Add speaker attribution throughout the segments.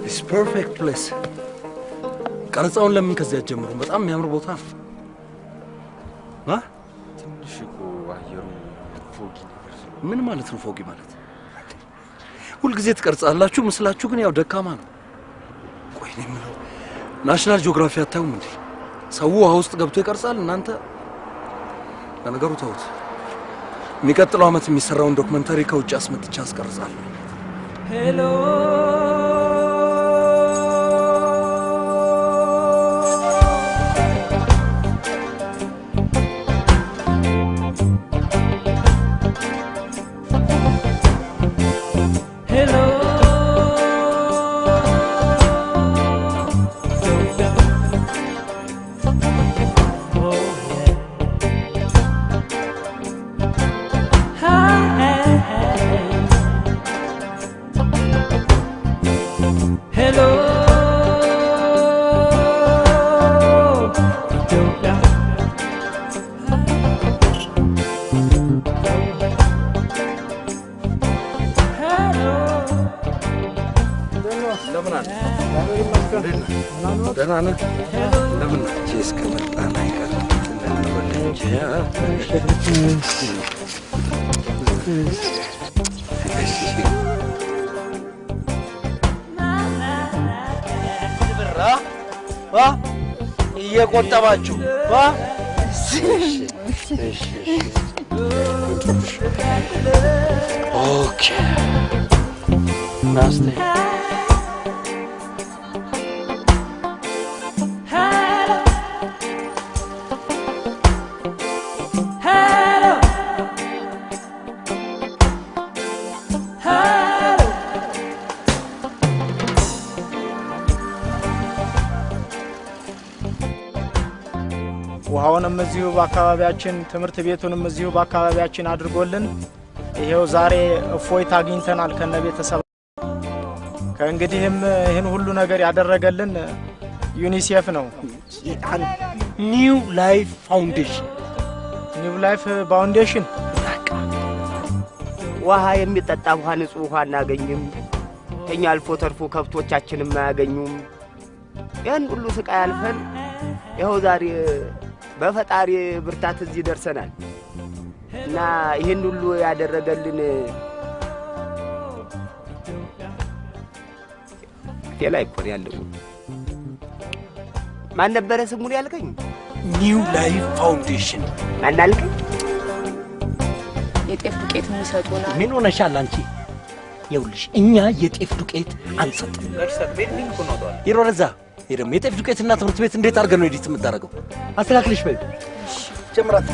Speaker 1: It's perfect place. ቀረጻውን ለምን ከዚያ ጀምሮ በጣም የሚያምር ቦታ ነው።
Speaker 2: ትንሽ እኮ አየሩ ፎጊ ነገር
Speaker 1: ምን ማለት ነው ፎጊ ማለት? ሁሉ ጊዜ ትቀርጻላችሁ ምስላችሁ ግን ያው ደካማ ነው። ቆይ ነው የምለው ናሽናል ጂኦግራፊ አታዩም እንዴ? ሰው ውሃ ውስጥ ገብቶ ይቀርጻል እናንተ ለነገሩ ተውት። የሚቀጥለው አመት የሚሰራውን ዶክመንተሪ ከውጭ አስመጥቻ አስቀርጻለሁ። ሄሎ እየቆጠባችሁ ኦኬ ናስቴ
Speaker 3: ውሃውንም እዚሁ በአካባቢያችን ትምርት ቤቱንም እዚሁ በአካባቢያችን አድርጎልን ይሄው ዛሬ እፎይታ አግኝተናል ከነቤተሰብ። ከእንግዲህም ይሄን ሁሉ ነገር ያደረገልን ዩኒሴፍ ነው።
Speaker 1: ኒው ላይፍ ፋውንዴሽን
Speaker 4: ውሃ የሚጠጣ ውሃ ንጹህ ውሃ እናገኝም። ከኛ አልፎ ተርፎ ከብቶቻችንም አያገኙም። ያን ሁሉ ስቃይ አልፈን ይሄው ዛሬ በፈጣሪ ብርታት እዚህ ደርሰናል እና ይሄን ሁሉ ያደረገልን ቴላይ ኮር ያለው ማን ነበር ስሙን ያልከኝ?
Speaker 1: ኒው ላይፍ ፋውንዴሽን
Speaker 4: ማን አልከኝ?
Speaker 5: የጤፍ ዱቄት የሚሰጡና
Speaker 1: ምን ሆነሻል አንቺ? ይኸውልሽ እኛ የጤፍ ዱቄት አንሰጥም። ይሮረዛ ይደም የጤፍ ዱቄትና ትምህርት ቤት እንዴት አድርገን ነው ኤዲት የምታደርገው? አስተካክልሽ በይ ጀምራት።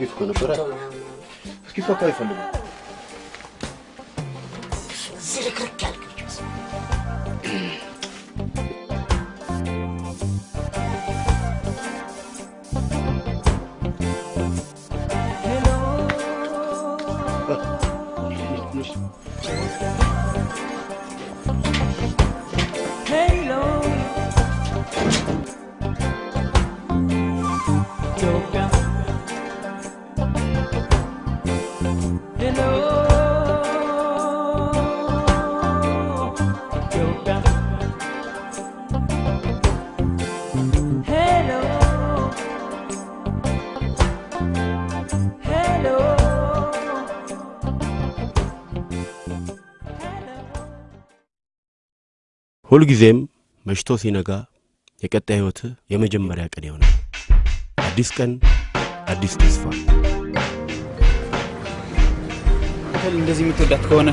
Speaker 2: يفكر نفرح كيف فكر يفلم
Speaker 1: زيك ركال
Speaker 6: ሁልጊዜም መሽቶ ሲነጋ
Speaker 5: የቀጣይ ህይወት የመጀመሪያ ቀን ይሆናል። አዲስ ቀን አዲስ ተስፋ።
Speaker 6: እንደዚህ የምትወዳት ከሆነ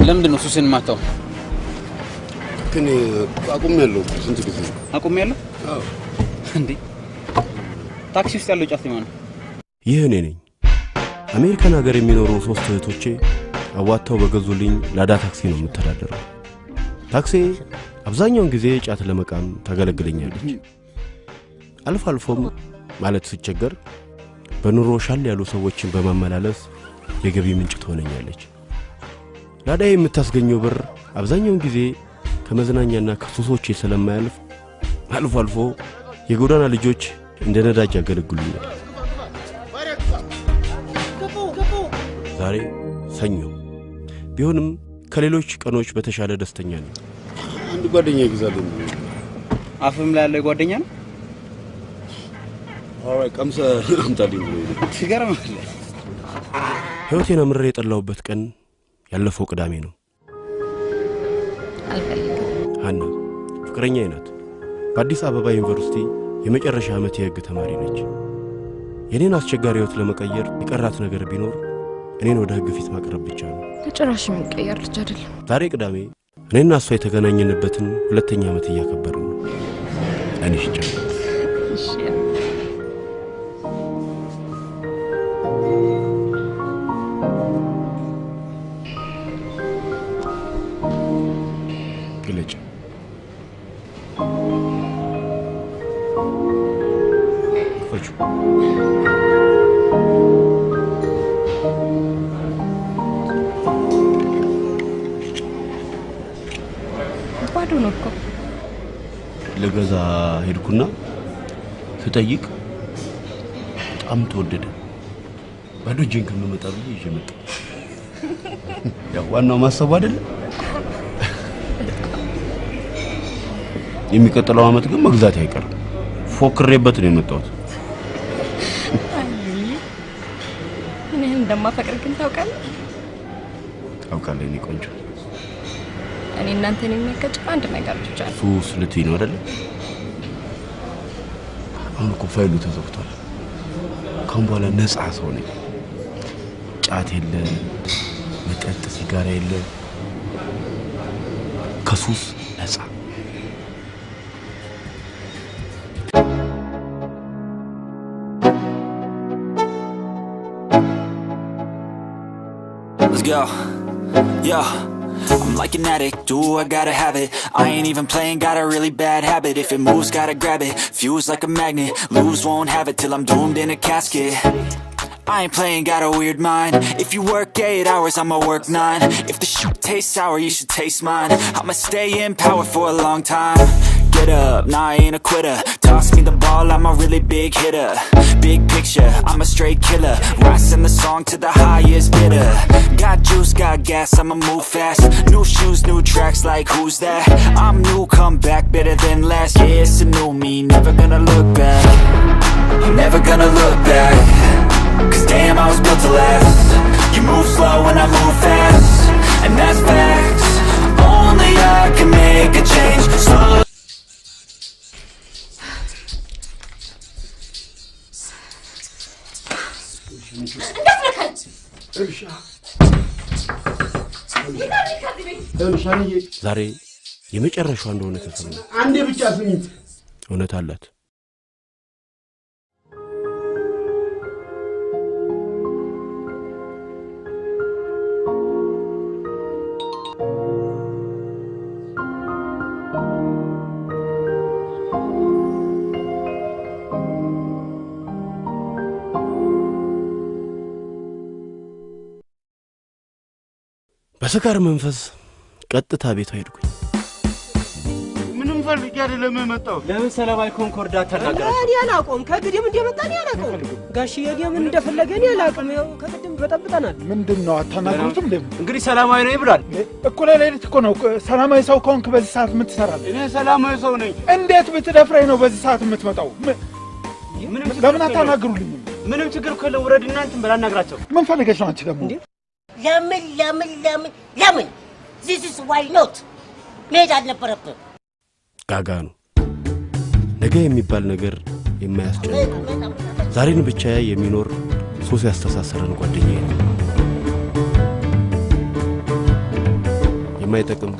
Speaker 6: ለምንድን ነው ሱስን ማታው?
Speaker 7: ግን አቁሜያለሁ። ስንት ጊዜ
Speaker 6: አቁሜያለሁ? አዎ። እንዴ ታክሲ ውስጥ ያለው ጫት ማን ነው?
Speaker 5: ይህ እኔ ነኝ። አሜሪካን ሀገር የሚኖሩ 3 እህቶቼ አዋጣው በገዙልኝ ላዳ ታክሲ ነው የምተዳደረው። ታክሲ አብዛኛውን ጊዜ ጫት ለመቃም ታገለግለኛለች። አልፎ አልፎም ማለት ሲቸገር በኑሮ ሻል ያሉ ሰዎችን በማመላለስ የገቢ ምንጭ ትሆነኛለች። ላዳ የምታስገኘው ብር አብዛኛውን ጊዜ ከመዝናኛና ከሱሶች ስለማያልፍ አልፎ አልፎ የጎዳና ልጆች እንደ ነዳጅ ያገለግሉኛል። ዛሬ ሰኞ ቢሆንም ከሌሎች ቀኖች በተሻለ ደስተኛ ነኝ።
Speaker 7: አንድ ጓደኛ ይገዛልኝ።
Speaker 6: አፍም ላይ ያለ ጓደኛ ነው?
Speaker 7: አዎ ቀምሰ አምጣልኝ ብሎ
Speaker 6: ሲገርምህ
Speaker 5: ህይወቴን አምሬ የጠላሁበት ቀን ያለፈው ቅዳሜ ነው። ሀና ፍቅረኛዬ ናት። በአዲስ አበባ ዩኒቨርሲቲ የመጨረሻ ዓመት የህግ ተማሪ ነች። የኔን አስቸጋሪ ህይወት ለመቀየር የቀራት ነገር ቢኖር እኔን ወደ ህግ ፊት ማቅረብ ብቻ ነው።
Speaker 8: ለጭራሽ የሚቀየር ልጅ አይደለም።
Speaker 5: ዛሬ ቅዳሜ እኔና እሷ የተገናኘንበትን 2ኛ ዓመት እያከበርን ነው። አንቺ
Speaker 8: እሺ
Speaker 5: ግለጭ። ፈጩ
Speaker 8: ባዶ ነው እኮ።
Speaker 5: ለገዛ ሄድኩና ስጠይቅ በጣም ተወደደ። ባዶ እጄን ከመመጣ ብዬ ይዤ መጣሁ። ያው ዋናው ማሰብ አይደለ? የሚቀጥለው አመት ግን መግዛት አይቀርም። ፎክሬበት ነው የመጣሁት።
Speaker 8: እኔ እንደማፈቅር ግን ታውቃለህ?
Speaker 5: ታውቃለህ እኔ ቆንጆ።
Speaker 8: እኔ እናንተን የሚያከጭ አንድ ነገር ብቻ ነው።
Speaker 5: ሱስ ልትይ ነው አይደል? አሁን እኮ ፋይሉ ተዘግቷል። ካሁን በኋላ ነፃ ሰው ነኝ። ጫት የለ፣ መጠጥ፣ ሲጋራ የለ፣ ከሱስ ነፃ።
Speaker 9: Let's go. Yo, I'm like an addict, do I gotta have it. I ain't even playing, got a really bad habit. If it moves, gotta grab it, fuse like a magnet. Lose, won't have it till I'm doomed in a casket. I ain't playing, got a weird mind. If you work 8 hours, I'ma work 9. If the shit tastes sour, you should taste mine. I'ma stay in power for a long time. Get up, nah I ain't a quitter. Toss me the ball, I'm a really big hitter. Big picture, I'm a straight killer. Rising the song to the highest bidder. Got juice, got gas, I'ma move fast. New shoes, new tracks, like who's that? I'm new, come back, better than last. Yeah, it's a new me, never gonna look back. I'm never gonna look back. Cause damn, I was built to last. You move slow and I move fast. And that's facts. Only I can make a change. Slow.
Speaker 5: ዛሬ የመጨረሻው እንደሆነ ተሰማኝ።
Speaker 7: አንዴ ብቻ ስሚኝ።
Speaker 5: እውነት አላት። በስካር መንፈስ ቀጥታ ቤቷ ሄድኩኝ።
Speaker 7: ምንም ፈልጌ አይደለም የመጣው።
Speaker 6: ለምን ሰላማዊ ኮንኮርዳ ተናገራችሁ?
Speaker 10: እኔ አላውቅም። ከግድም እንደመጣ ነው ያላውቅም። ጋሽዬ ምን እንደፈለገ ነው ያላውቅም። ያው ከግድም በጠብጠናል።
Speaker 11: ምንድነው አታናግሩትም? ደም
Speaker 6: እንግዲህ ሰላማዊ ነው ይብላል።
Speaker 11: እኮ ለሌሊት እኮ ነው። ሰላማዊ ሰው ከሆንክ በዚህ ሰዓት ምን ትሰራለህ?
Speaker 7: እኔ ሰላማዊ ሰው ነኝ።
Speaker 11: እንዴት ብትደፍረኝ ነው በዚህ ሰዓት የምትመጣው? ለምን አታናግሩልኝ?
Speaker 6: ምንም ችግር እኮ የለም። ውረድ እናንተም በላናግራቸው።
Speaker 11: ምን ፈልገሽ ነው አንቺ ደግሞ?
Speaker 10: ለምን This is why not? መሄድ አልነበረብህም።
Speaker 5: ጋጋኑ ነገ የሚባል ነገር የማያስጨንቅ ዛሬን ብቻ የሚኖር ሶስ ያስተሳሰረን ጓደኛዬ ነው። የማይጠቅም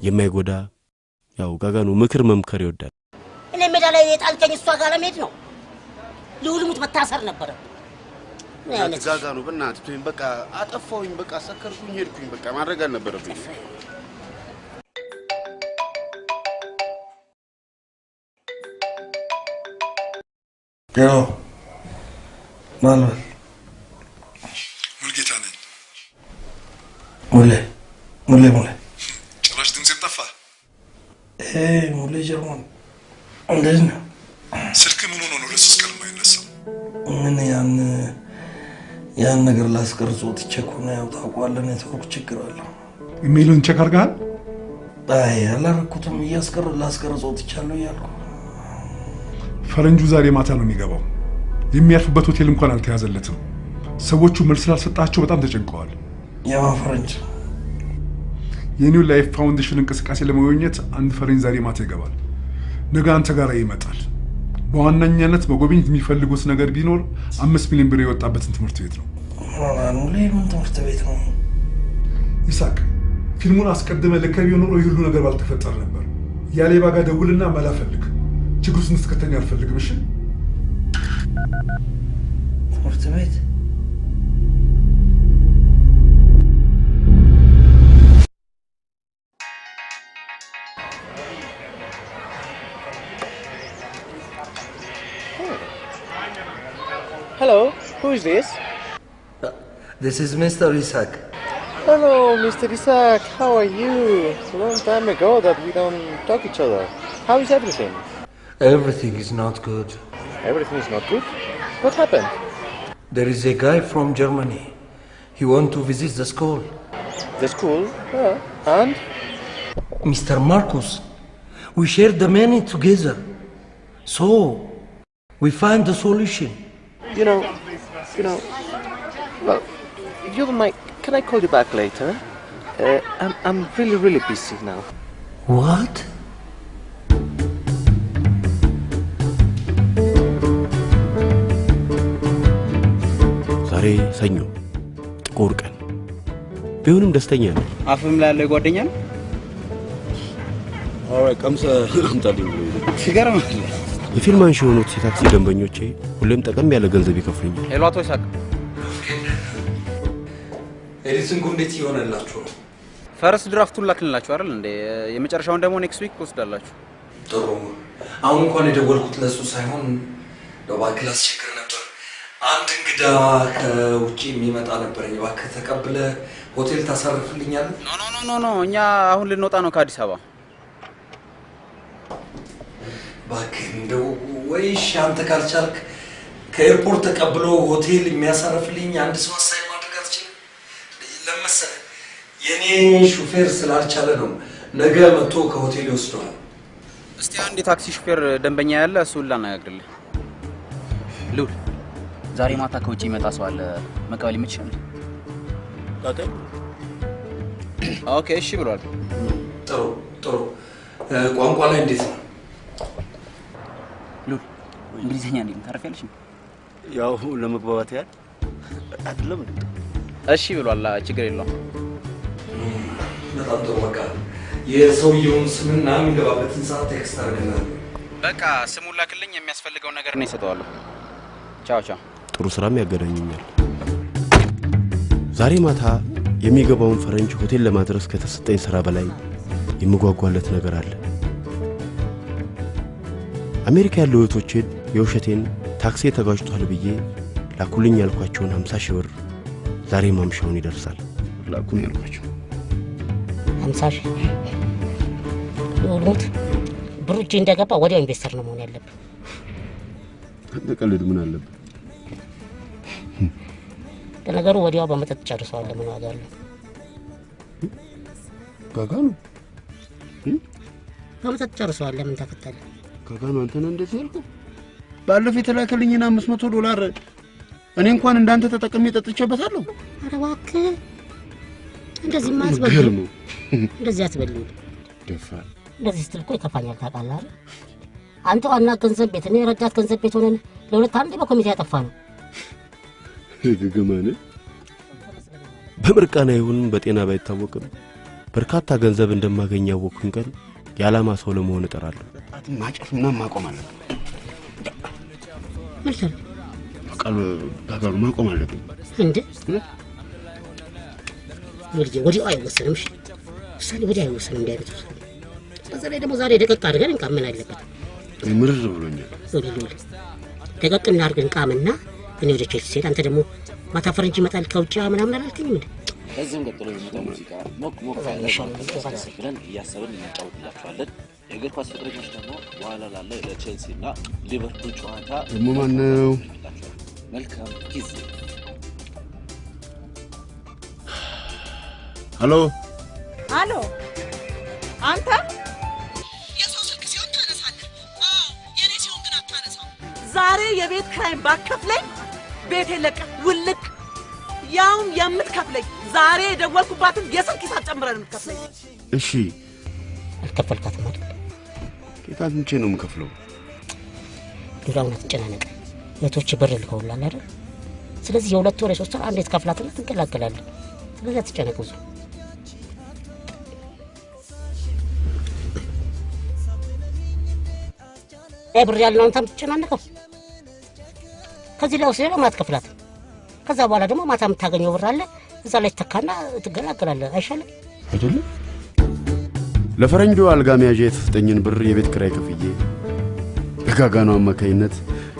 Speaker 5: የማይጎዳ ያው ጋጋኑ ምክር መምከር ይወዳል።
Speaker 12: እኔ ሜዳ ላይ የጣልከኝ እሷ ጋር ለመሄድ ነው። ልውልሙት መታሰር ነበር።
Speaker 2: ጋጋኑ በእናትህ በቃ አጠፋውኝ፣ በቃ ሰከርኩኝ፣ ሄድኩኝ፣ በቃ ማድረግ አልነበረብኝ።
Speaker 1: ያው ማለት
Speaker 13: ሙልጌታ ነኝ።
Speaker 1: ሙሌ
Speaker 13: ጭራሽ ድምጼም ጠፋ።
Speaker 1: ሙሌ ጀርመን እንደዚህ ነው።
Speaker 13: ስልክ ምን ሆኖ ነው ለሶስት ቀን የማይነሳው?
Speaker 1: ምን ያን ነገር ላስቀርጾት ይቸኩና ያው ታውቀዋለህ፣ ኔትወርክ ችግር አለው።
Speaker 13: ኢሜይሉን ቼክ አድርገሃል?
Speaker 1: አይ አላረኩትም። ላስቀርጾት ይቻለው ያልኩ።
Speaker 13: ፈረንጁ ዛሬ ማታ ነው የሚገባው። የሚያርፍበት ሆቴል እንኳን አልተያዘለትም። ሰዎቹ መልስ ስላልሰጣቸው በጣም ተጨንቀዋል።
Speaker 1: ያው ፈረንጅ
Speaker 13: የኒው ላይፍ ፋውንዴሽን እንቅስቃሴ ለመጎብኘት አንድ ፈረንጅ ዛሬ ማታ ይገባል። ነገ አንተ ጋር ይመጣል። በዋናኛነት መጎብኘት የሚፈልጉት ነገር ቢኖር 5 ሚሊዮን ብር የወጣበትን ትምህርት ቤት ነው።
Speaker 1: ምን ትምህርት ቤት ነው?
Speaker 13: ይሳቅ ፊልሙን አስቀድመ ለከቢው ኖሮ ይሁሉ ነገር ባልተፈጠረ ነበር። ያሌባ ጋር ደውልና መላ ፈልግ። ችግሩ ስንስከተኛ አልፈልግም። እሺ
Speaker 1: ትምህርት ቤት
Speaker 14: Hello, who is this?
Speaker 1: This is Mr. Isaac.
Speaker 14: Hello, Mr. Isaac. How are you? It's a long time ago that we don't talk each other. How is everything?
Speaker 1: Everything is not good.
Speaker 14: Everything is not good? What happened?
Speaker 1: There is a guy from Germany. He wants to visit the school.
Speaker 14: The school? Yeah. And?
Speaker 1: Mr. Marcus, we share the money together. So, we find the solution.
Speaker 14: You know, well, if you don't mind, can I call you back later? I'm really busy now.
Speaker 1: What?
Speaker 5: ዛሬ ሰኞ ጥቁር ቀን ቢሆንም ደስተኛ ነው።
Speaker 6: አፍም ላይ ያለው ጓደኛ ነው።
Speaker 7: አዎ ቀምሰ አምጣልኝ ብሎ
Speaker 6: ሲገርምህ
Speaker 5: የፊልም አንሺ የሆኑት የታክሲ ደንበኞቼ ሁሌም ጠቀም ያለ ገንዘብ ይከፍሉኛል።
Speaker 6: ሄሎ አቶ ይሳቅ፣
Speaker 1: ኤዲቲንጉ እንዴት ይሆነላችሁ?
Speaker 6: ፈረስ ድራፍቱን ላክልላችሁ አይደል እንዴ? የመጨረሻውን ደግሞ ኔክስት ዊክ ትወስዳላችሁ።
Speaker 1: ጥሩ። አሁን እንኳን የደወልኩት ለሱ ሳይሆን በባክላስ ችግር ነበር። አንድ እንግዳ ከውጪ የሚመጣ ነበር። እባክህ ተቀብለህ ሆቴል ታሳርፍልኛለህ?
Speaker 6: ኖ እኛ አሁን ልንወጣ ነው ከአዲስ አበባ።
Speaker 1: እባክህ እንደው ወይሽ አንተ ካልቻልክ ከኤርፖርት ተቀብሎ ሆቴል የሚያሳርፍልኝ አንድ ሰው አሳይን ማድረግ አትችልም? ለመሰለህ የኔ ሹፌር ስላልቻለ ነው። ነገ መጥቶ ከሆቴል ይወስደዋል።
Speaker 6: እስቲ አንድ የታክሲ ሹፌር ደንበኛ ያለ እሱን ላነጋግርልህ። ልውል ዛሬ ማታ ከውጪ ይመጣ ሰው አለ፣ መቀበል የምትችል? ኦኬ እሺ ብሏል።
Speaker 1: ጥሩ። ቋንቋ ላይ እንዴት ነው?
Speaker 6: ልውል እንግሊዝኛ እንዴት ነው? ታረፊያለሽ?
Speaker 7: ያው ለመግባባት ያህል አይደለም።
Speaker 6: እሺ ብሏል። ችግር የለውም።
Speaker 1: በጣም ጥሩ። በቃ የሰውየውን ስምና የሚገባበትን ሰዓት ቴክስት አድርግልኝ።
Speaker 6: በቃ ስሙን ላክልኝ፣ የሚያስፈልገውን ነገር ነው እሰጠዋለሁ። ቻው።
Speaker 5: ጥሩ ስራም ያገናኙኛል። ዛሬ ማታ የሚገባውን ፈረንጅ ሆቴል ለማድረስ ከተሰጠኝ ስራ በላይ የምጓጓለት ነገር አለ። አሜሪካ ያለው እህቶቼን የውሸቴን ታክሲ ተጋጭቷል ብዬ ላኩልኝ ያልኳቸውን 50 ሺህ ብር ዛሬ ማምሻውን ይደርሳል።
Speaker 7: ላኩኝ ያልኳቸው
Speaker 12: 50 ሺህ ሎት ብሩ እጄ እንደገባ ወዲያው ኢንቨስተር ነው መሆን ያለብህ።
Speaker 7: ተቀልድ ምን አለበት?
Speaker 12: ለነገሩ ወዲያው በመጠጥ ጨርሰዋል። ለምን ዋጋ አለው?
Speaker 7: ጋጋኑ
Speaker 12: በመጠጥ ጨርሰዋል። ለምን ተከተለ?
Speaker 7: ጋጋኑ አንተ ነህ እንደዚህ ያልከው? ባለፈው የተላከልኝና $500 እኔ እንኳን እንዳንተ ተጠቅሜ ጠጥቼበታለሁ።
Speaker 12: ኧረ እባክህ እንደዚህ ማስበል እንደዚህ አትበልኝ።
Speaker 7: ደፋ
Speaker 12: እንደዚህ ስትል እኮ ይከፋኛል ታውቃለህ አይደል? አንተ ዋና ገንዘብ ቤት እኔ ረዳት ገንዘብ ቤት ሆነን ለሁለት አንዴ በኮሚቴ ያጠፋ ነው።
Speaker 5: ገገማነ በምርቃና ይሁን በጤና ባይታወቅም በርካታ ገንዘብ እንደማገኝ ያወቅኩኝ ቀን የዓላማ ሰው ለመሆን እጠራለሁ።
Speaker 2: ማጨፍና ማቆም አለብን።
Speaker 12: መልካም
Speaker 2: በቃሉ ጋጋሩ ማቆም አለብን
Speaker 12: እንዴ? ወዲያው አይወሰንም። እሺ ውሳኔ ወዲያው አይወሰንም። እንዳይበት በዛ ላይ ደግሞ ዛሬ ደቀቅ አድርገን እንቃመን አለበት።
Speaker 2: ምርር ብሎኛል።
Speaker 12: ደቀቅ እናድርገን እንቃምና እኔ ወደ ቼልሲ ስሄድ አንተ ደግሞ ማታ ፈረንጅ ይመጣል ከውጭ ምናምን አላልከኝም እንዴ?
Speaker 15: በዚህም ቀጥሎ የሚመጣው ሙዚቃ ሞቅ ብለን እያሰብን እንጫወትላችኋለን። የእግር ኳስ ፍቅረኞች ደግሞ በኋላ ላለ ለቼልሲ እና ሊቨርፑል ጨዋታ
Speaker 2: ደግሞ ማነው?
Speaker 15: መልካም ጊዜ።
Speaker 2: ሄሎ
Speaker 16: አሎ፣ አንተ
Speaker 17: የሰው ስልክ ሲሆን ታነሳለህ? አዎ፣ የኔ ሲሆን ግን አታነሳው።
Speaker 16: ዛሬ የቤት ኪራይ ባከፍለኝ ቤት ለቀ ውልቅ ያውም የምትከፍለኝ ዛሬ የደወልኩባትን የስልክ ሂሳብ ጨምረን የምትከፍለኝ።
Speaker 2: እሺ
Speaker 12: አልከፈልካትም አይደል?
Speaker 2: ኬታት ምንቼ ነው የምከፍለው?
Speaker 12: ዱራውን አትጨናነቅ። እህቶች ብር ልከውልሃል አይደል? ስለዚህ የሁለት ወር የሶስት ወር አንዴ ትከፍላትና ትንቀላቀላለህ። ስለዚህ አትጨነቅ ብዙ። ብር ያለውን አንተም ትጨናነቀው። ከዚህ ላይ ወስደህ ማትከፍላት ከዛ በኋላ ደግሞ ማታ የምታገኘው ብር አለ እዛ ላይ ተካና ትገላገላለህ። አይሻልም?
Speaker 2: አይደለም ለፈረንጆ አልጋ መያዣ የተሰጠኝን ብር የቤት ኪራይ ከፍዬ በጋጋኑ አማካይነት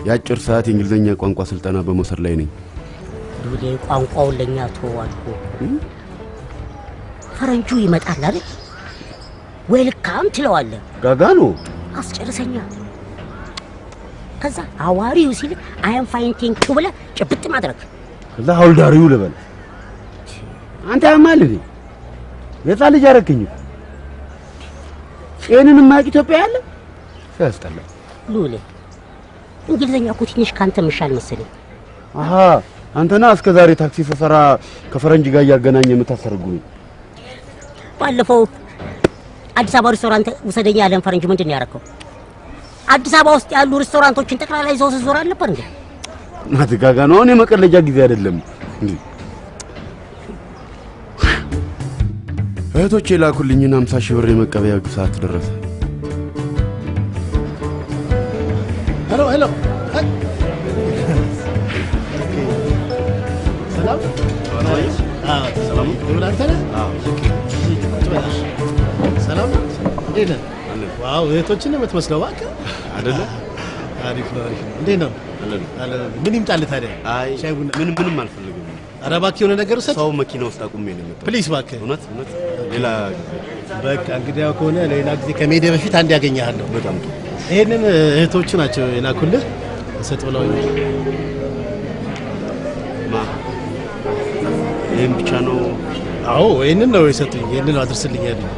Speaker 2: የአጭር ሰዓት የእንግሊዝኛ ቋንቋ ስልጠና በመውሰድ ላይ ነኝ።
Speaker 12: ዱሌ ቋንቋውን ለኛ ተዋልኩ። ፈረንጁ ይመጣል አይደል? ዌልካም ትለዋለህ።
Speaker 2: ጋጋኑ
Speaker 12: አስጨርሰኛ። ከዛ አዋሪው ሲል አይ አም ፋይን ቲንክ ዩ ብለህ ጭብጥ ማድረግ።
Speaker 2: ከዛ ሀውልዳሪው ልበል። አንተ ያማል እንዴ? የጻ ልጅ አረከኝ። ይሄንን ማቅ ኢትዮጵያ ያለ ያስጠላ።
Speaker 12: ሉሌ እንግሊዝኛ እኮ ትንሽ ካንተ መሻል መሰለኝ።
Speaker 2: አሃ አንተና እስከ ዛሬ ታክሲ ሰፈራ ከፈረንጅ ጋር ያገናኘ የምታሰርጉኝ።
Speaker 12: ባለፈው አዲስ አበባ ሬስቶራንት ውሰደኛ ያለን ፈረንጅ ምንድን ነው ያደረከው? አዲስ አበባ ውስጥ ያሉ ሬስቶራንቶችን ጠቅላላ ይዘው ዞር አልነበር እንዴ?
Speaker 2: ናትጋጋ ነው እኔ መቀለጃ ጊዜ አይደለም እንዴ? እህቶቼ ላኩልኝና 50 ሺህ ብር የመቀበያ ሰዓት ደረሰ።
Speaker 18: ሄሎ ሄሎ፣ ሰላም ሰላም ምን አንተ ነህ? ሰላም እንዴት ነህ? ዋው እህቶችን ነው የምትመስለው። እባክህ
Speaker 2: አይደለ?
Speaker 18: አሪፍ ነው አሪፍ ነው። እንዴት ነው? ምን ይምጣልህ ታዲያ?
Speaker 2: አይ
Speaker 18: ሻይ ቡና?
Speaker 2: ምንም አልፈልግም።
Speaker 18: ኧረ እባክህ የሆነ ነገር ውሰድ።
Speaker 2: ሰው መኪና ውስጥ አቁሜ ነው የመጣው።
Speaker 18: ፕሊዝ እባክህ።
Speaker 2: እውነት ሌላ
Speaker 18: በቃ እንግዲህ ያው ከሆነ ሌላ ጊዜ ከመሄዴ በፊት አንድ ያገኘሃለሁ።
Speaker 2: በጣም
Speaker 18: ይሄንን እህቶቹ ናቸው የላኩልህ ሰጥ ብለው
Speaker 2: ማ ይሄን ብቻ ነው?
Speaker 18: አዎ ይሄንን ነው የሰጡኝ። ይሄንን አድርስልኝ ያሉኝ።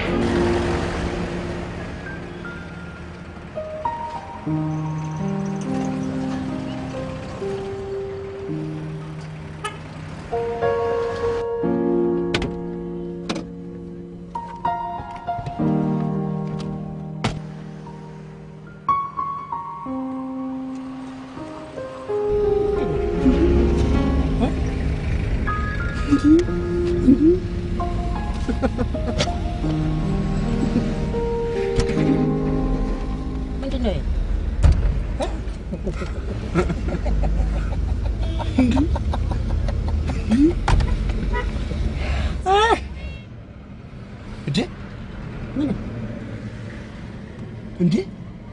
Speaker 2: እንዴ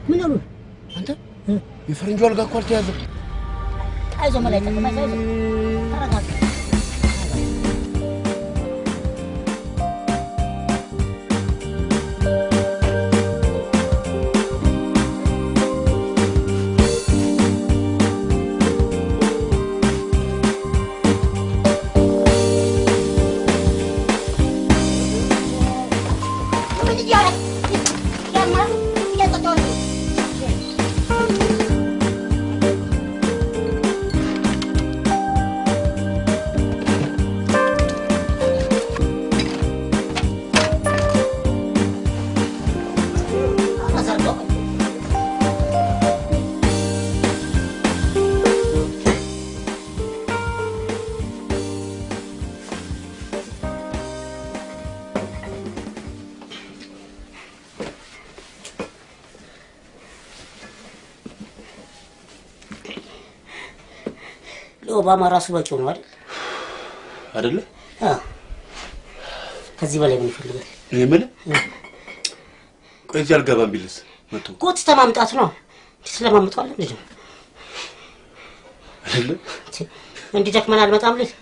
Speaker 12: ምን አሉ?
Speaker 2: አንተ የፈረንጆ አልጋ እኮ አልተያዘም።
Speaker 12: አይዞህ መላይ ተቀማጭ አይዞህ ተረጋጋ። ለኦባማ ራሱ በቂው ነው አይደል?
Speaker 5: አይደለ?
Speaker 12: አዎ። ከዚህ በላይ ምን ይፈልጋል?
Speaker 5: እኔ የምልህ ቆይ እዚህ አልገባም ቢልስ መጥቶ
Speaker 12: ጎትተህ ማምጣት ነው። ስለማምጣው እንዴ ነው
Speaker 5: አይደለ?
Speaker 12: እንዲደክመን አልመጣም ልል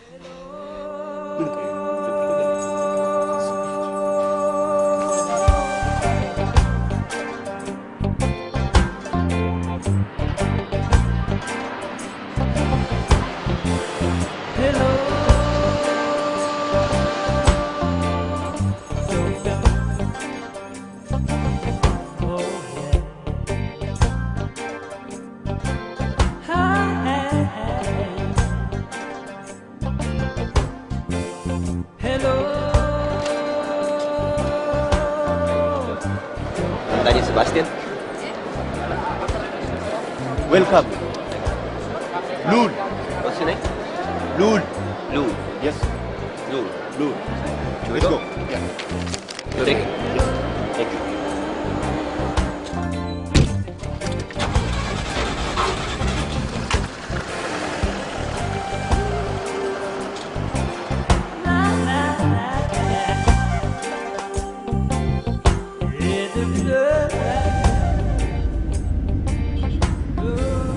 Speaker 19: Sebastian.
Speaker 5: Welcome. Lul.
Speaker 19: What's your name?
Speaker 5: Lul.
Speaker 19: Lul.
Speaker 5: Yes.
Speaker 19: Lul.
Speaker 5: Lul.
Speaker 19: Should we
Speaker 5: Let's
Speaker 19: go?
Speaker 5: go. Yeah.
Speaker 19: You ready?
Speaker 5: Yes.
Speaker 19: Thank you.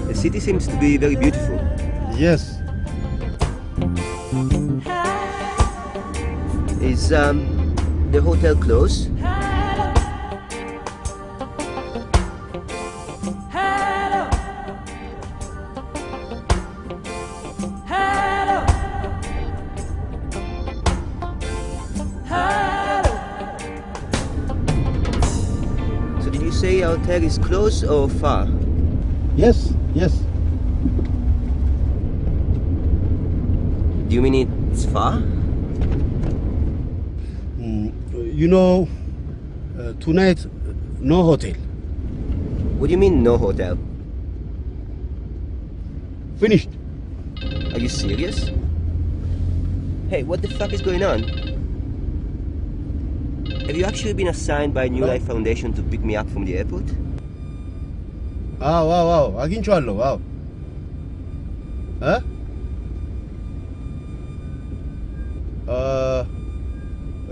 Speaker 19: The city seems to be very beautiful.
Speaker 5: Yes.
Speaker 19: Is the hotel closed? So did you say our hotel is close or far?
Speaker 5: Yes. Yes.
Speaker 19: Do you mean it's far?
Speaker 5: You know, tonight no hotel.
Speaker 19: What do you mean no hotel?
Speaker 5: Finished.
Speaker 19: Are you serious? Hey, what the fuck is going on? Have you actually been assigned by New Life Foundation to pick me up from the airport?
Speaker 5: አዎ አግኝቼዋለሁ። አዎ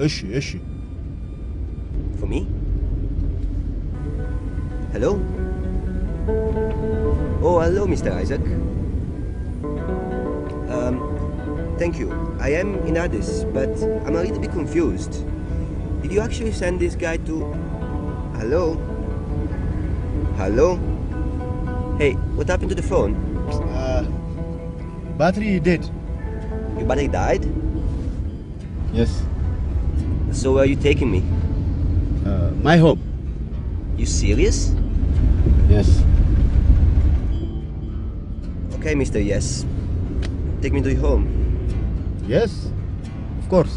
Speaker 5: እሺ
Speaker 19: For me? Hello? Oh, hello, Mr. Isaac. Thank you. I am in Addis, but I'm a little bit confused. Did you actually send this guy to... Hello? Hello? Hey, what happened to the phone?
Speaker 5: Battery dead.
Speaker 19: Your battery died?
Speaker 5: Yes.
Speaker 19: So where are you taking me?
Speaker 5: My home.
Speaker 19: You serious?
Speaker 5: Yes.
Speaker 19: Okay, Mr. Yes. Take me to your home.
Speaker 5: Yes, of course.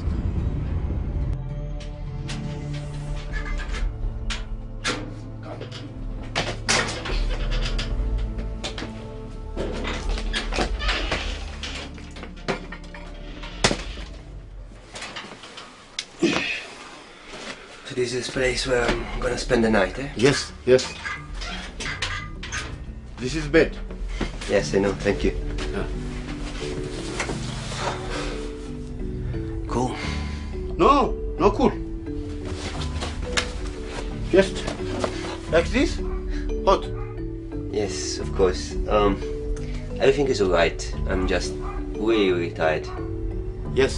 Speaker 19: So this is the place where I'm gonna spend the night, eh?
Speaker 5: Yes. This is bed.
Speaker 19: Yes, I know. Thank you. Cool.
Speaker 5: No cool. Just like this, hot.
Speaker 19: Yes, of course. Everything is alright. I'm just really tired.
Speaker 5: Yes.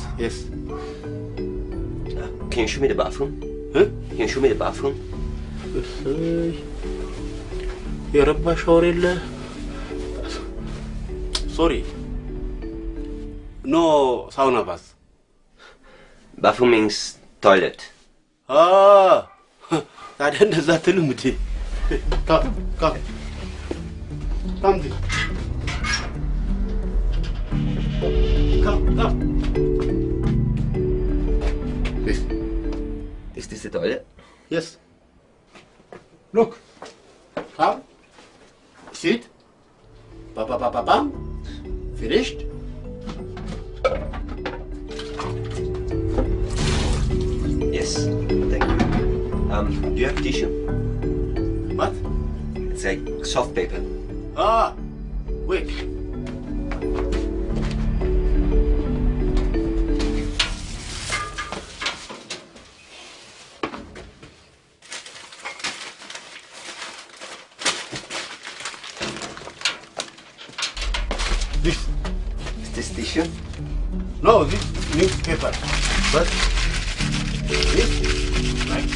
Speaker 19: Can you show me the bathroom?
Speaker 5: Huh?
Speaker 19: Can you show me the bathroom?
Speaker 5: የረባ ሻወር የለ። ሶሪ ኖ ሳውና ባዝ።
Speaker 19: Bathroom means toilet.
Speaker 5: ታዲያ እንደዛ አትልም እንዴ? Come.
Speaker 19: Is this the toilet?
Speaker 5: Yes. Look. Come. Sit. Bam. Finished.
Speaker 19: Yes. Thank you. Do you have tissue?
Speaker 5: What?
Speaker 19: It's like soft paper.
Speaker 5: Wait.
Speaker 19: this tissue?
Speaker 2: No, this newspaper. But this like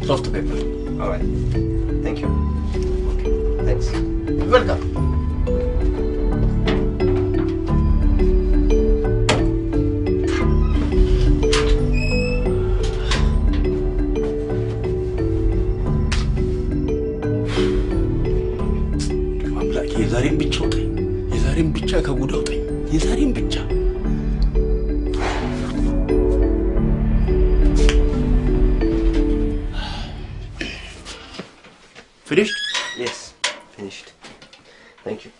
Speaker 2: soft paper.
Speaker 19: All right. Thank you. Thanks.
Speaker 2: Welcome. የዛሬን ብቻ አውጣኝ። የዛሬን ብቻ ከጉድ አውጣኝ። የዛሬን ብቻ Finished?
Speaker 19: Yes, finished. Thank you.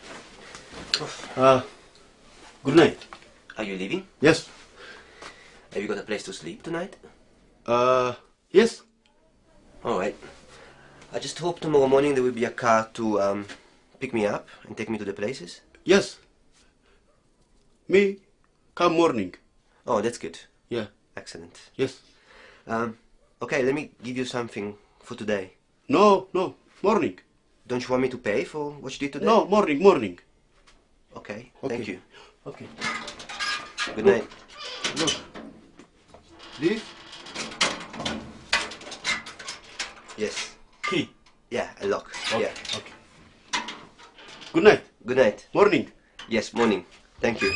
Speaker 2: Good night.
Speaker 19: Are you leaving?
Speaker 2: Yes.
Speaker 19: Have you got a place to sleep tonight?
Speaker 2: Yes.
Speaker 19: All right. I just hope tomorrow morning there will be a car to pick me up and take me to the places.
Speaker 2: Yes. Me come morning.
Speaker 19: Oh, that's good.
Speaker 2: Yeah.
Speaker 19: Excellent.
Speaker 2: Yes.
Speaker 19: Okay, let me give you something for today.
Speaker 2: No, morning.
Speaker 19: Don't you want me to pay for what you did today?
Speaker 2: No, morning.
Speaker 19: Okay,
Speaker 2: Okay.
Speaker 19: thank you.
Speaker 2: Okay.
Speaker 19: Good night.
Speaker 2: Look. This
Speaker 19: Yes.
Speaker 2: key.
Speaker 19: Yeah, a lock.
Speaker 2: Okay.
Speaker 19: Yeah.
Speaker 2: Okay. Good night.
Speaker 19: Good night.
Speaker 2: Morning.
Speaker 19: Yes, morning. Thank you.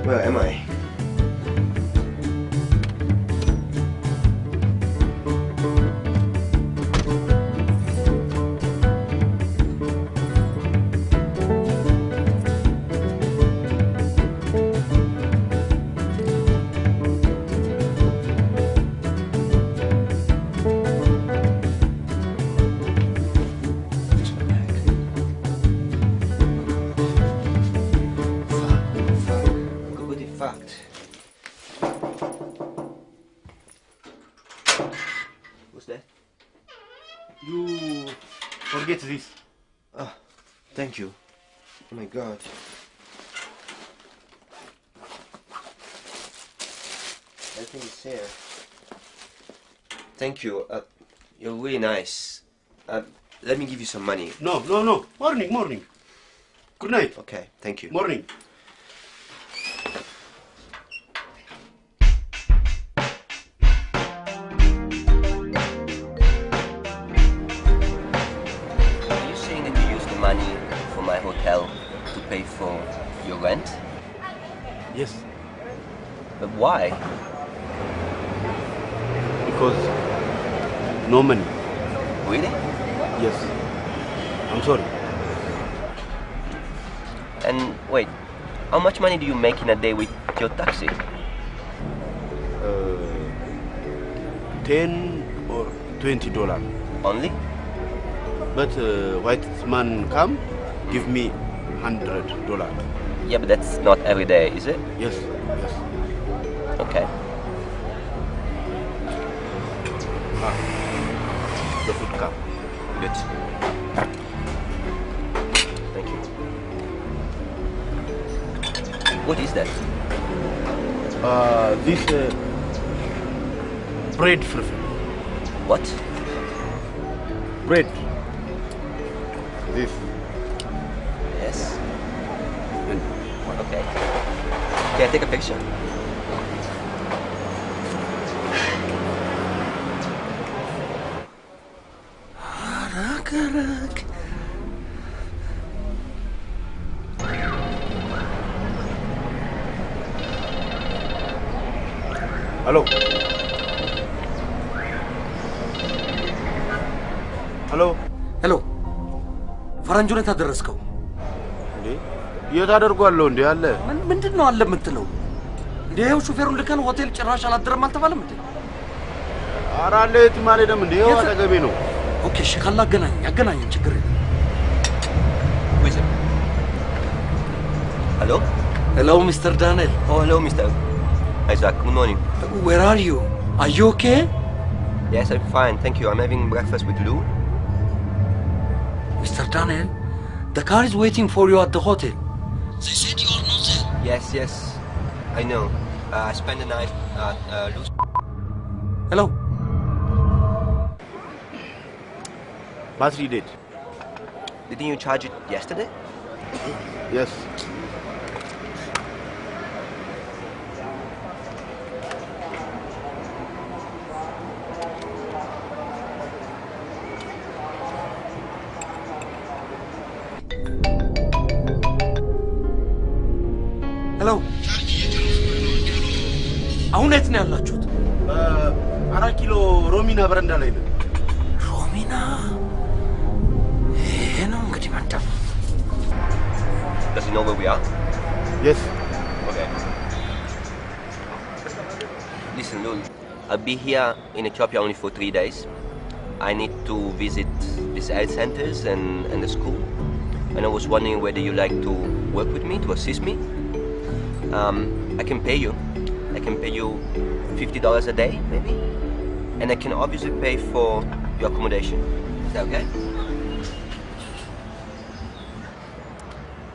Speaker 19: Where am I? Fact. What's that?
Speaker 2: You forget this.
Speaker 19: Ah, thank you. Oh my God. Everything is here. Thank you. You're really nice. Let me give you some money.
Speaker 2: No. Morning. Good night.
Speaker 19: Okay, thank you.
Speaker 2: Morning.
Speaker 19: Are you saying that you use the money from my hotel to pay for your rent?
Speaker 2: Yes.
Speaker 19: But why?
Speaker 2: Because no money.
Speaker 19: Really?
Speaker 2: Yes. I'm sorry.
Speaker 19: And wait, how much money do you make in a day with your taxi?
Speaker 2: 10 or $20.
Speaker 19: Only?
Speaker 2: But white man come, give me $100.
Speaker 19: Yeah, but that's not every day, is it?
Speaker 2: Yes.
Speaker 19: Okay.
Speaker 2: The food come.
Speaker 19: Good. Thank you. What is that?
Speaker 2: This bread fritter.
Speaker 19: What?
Speaker 2: Bread. This.
Speaker 19: Yes. Okay. Can I take a picture?
Speaker 1: Karak.
Speaker 2: Hello.
Speaker 1: ሄሎ ፈረንጁን ታደረስከው
Speaker 2: እንዴ? የታደርጓለሁ እንዴ? አለ
Speaker 1: ምንድን ነው አለ የምትለው እንዴ? ይኸው ሹፌሩን ልከን ሆቴል ጭራሽ አላደረም አልተባለም እንዴ?
Speaker 2: ኧረ አለ የትም አልሄደም እንዴ? ይኸው አጠገቤ ነው።
Speaker 1: ኦኬ እሺ፣ ካላገናኝ ያገናኘን ችግር የለም።
Speaker 19: Hello?
Speaker 1: Hello, Mr. Daniel.
Speaker 19: Oh, hello, Mr. Isaac. Good morning.
Speaker 1: Where are you? Are you okay?
Speaker 19: Yes, I'm fine. Thank you. I'm having breakfast with Lou.
Speaker 1: Mr. Daniel, The car is waiting for you at the hotel.
Speaker 19: They said you are not there. Yes, I know. I spent the night at Luz.
Speaker 1: Hello.
Speaker 2: Battery dead.
Speaker 19: Didn't you charge it yesterday?
Speaker 2: Yes.
Speaker 1: Hello. አሁን የት ነው ያላችሁት?
Speaker 2: 4 ኪሎ ሮሚና በረንዳ ላይ ነው።
Speaker 1: ሮሚና ይሄ ነው እንግዲህ መንደፍ።
Speaker 19: Does he know where we are?
Speaker 2: Yes.
Speaker 19: Okay. Listen, Lul, I'll be here in Ethiopia only for 3 days. I need to visit these health centers and the school. And I was wondering whether you like to work with me, to assist me. I can pay you. I can pay you $50 a day, maybe. And I can obviously pay for your accommodation. Is that okay?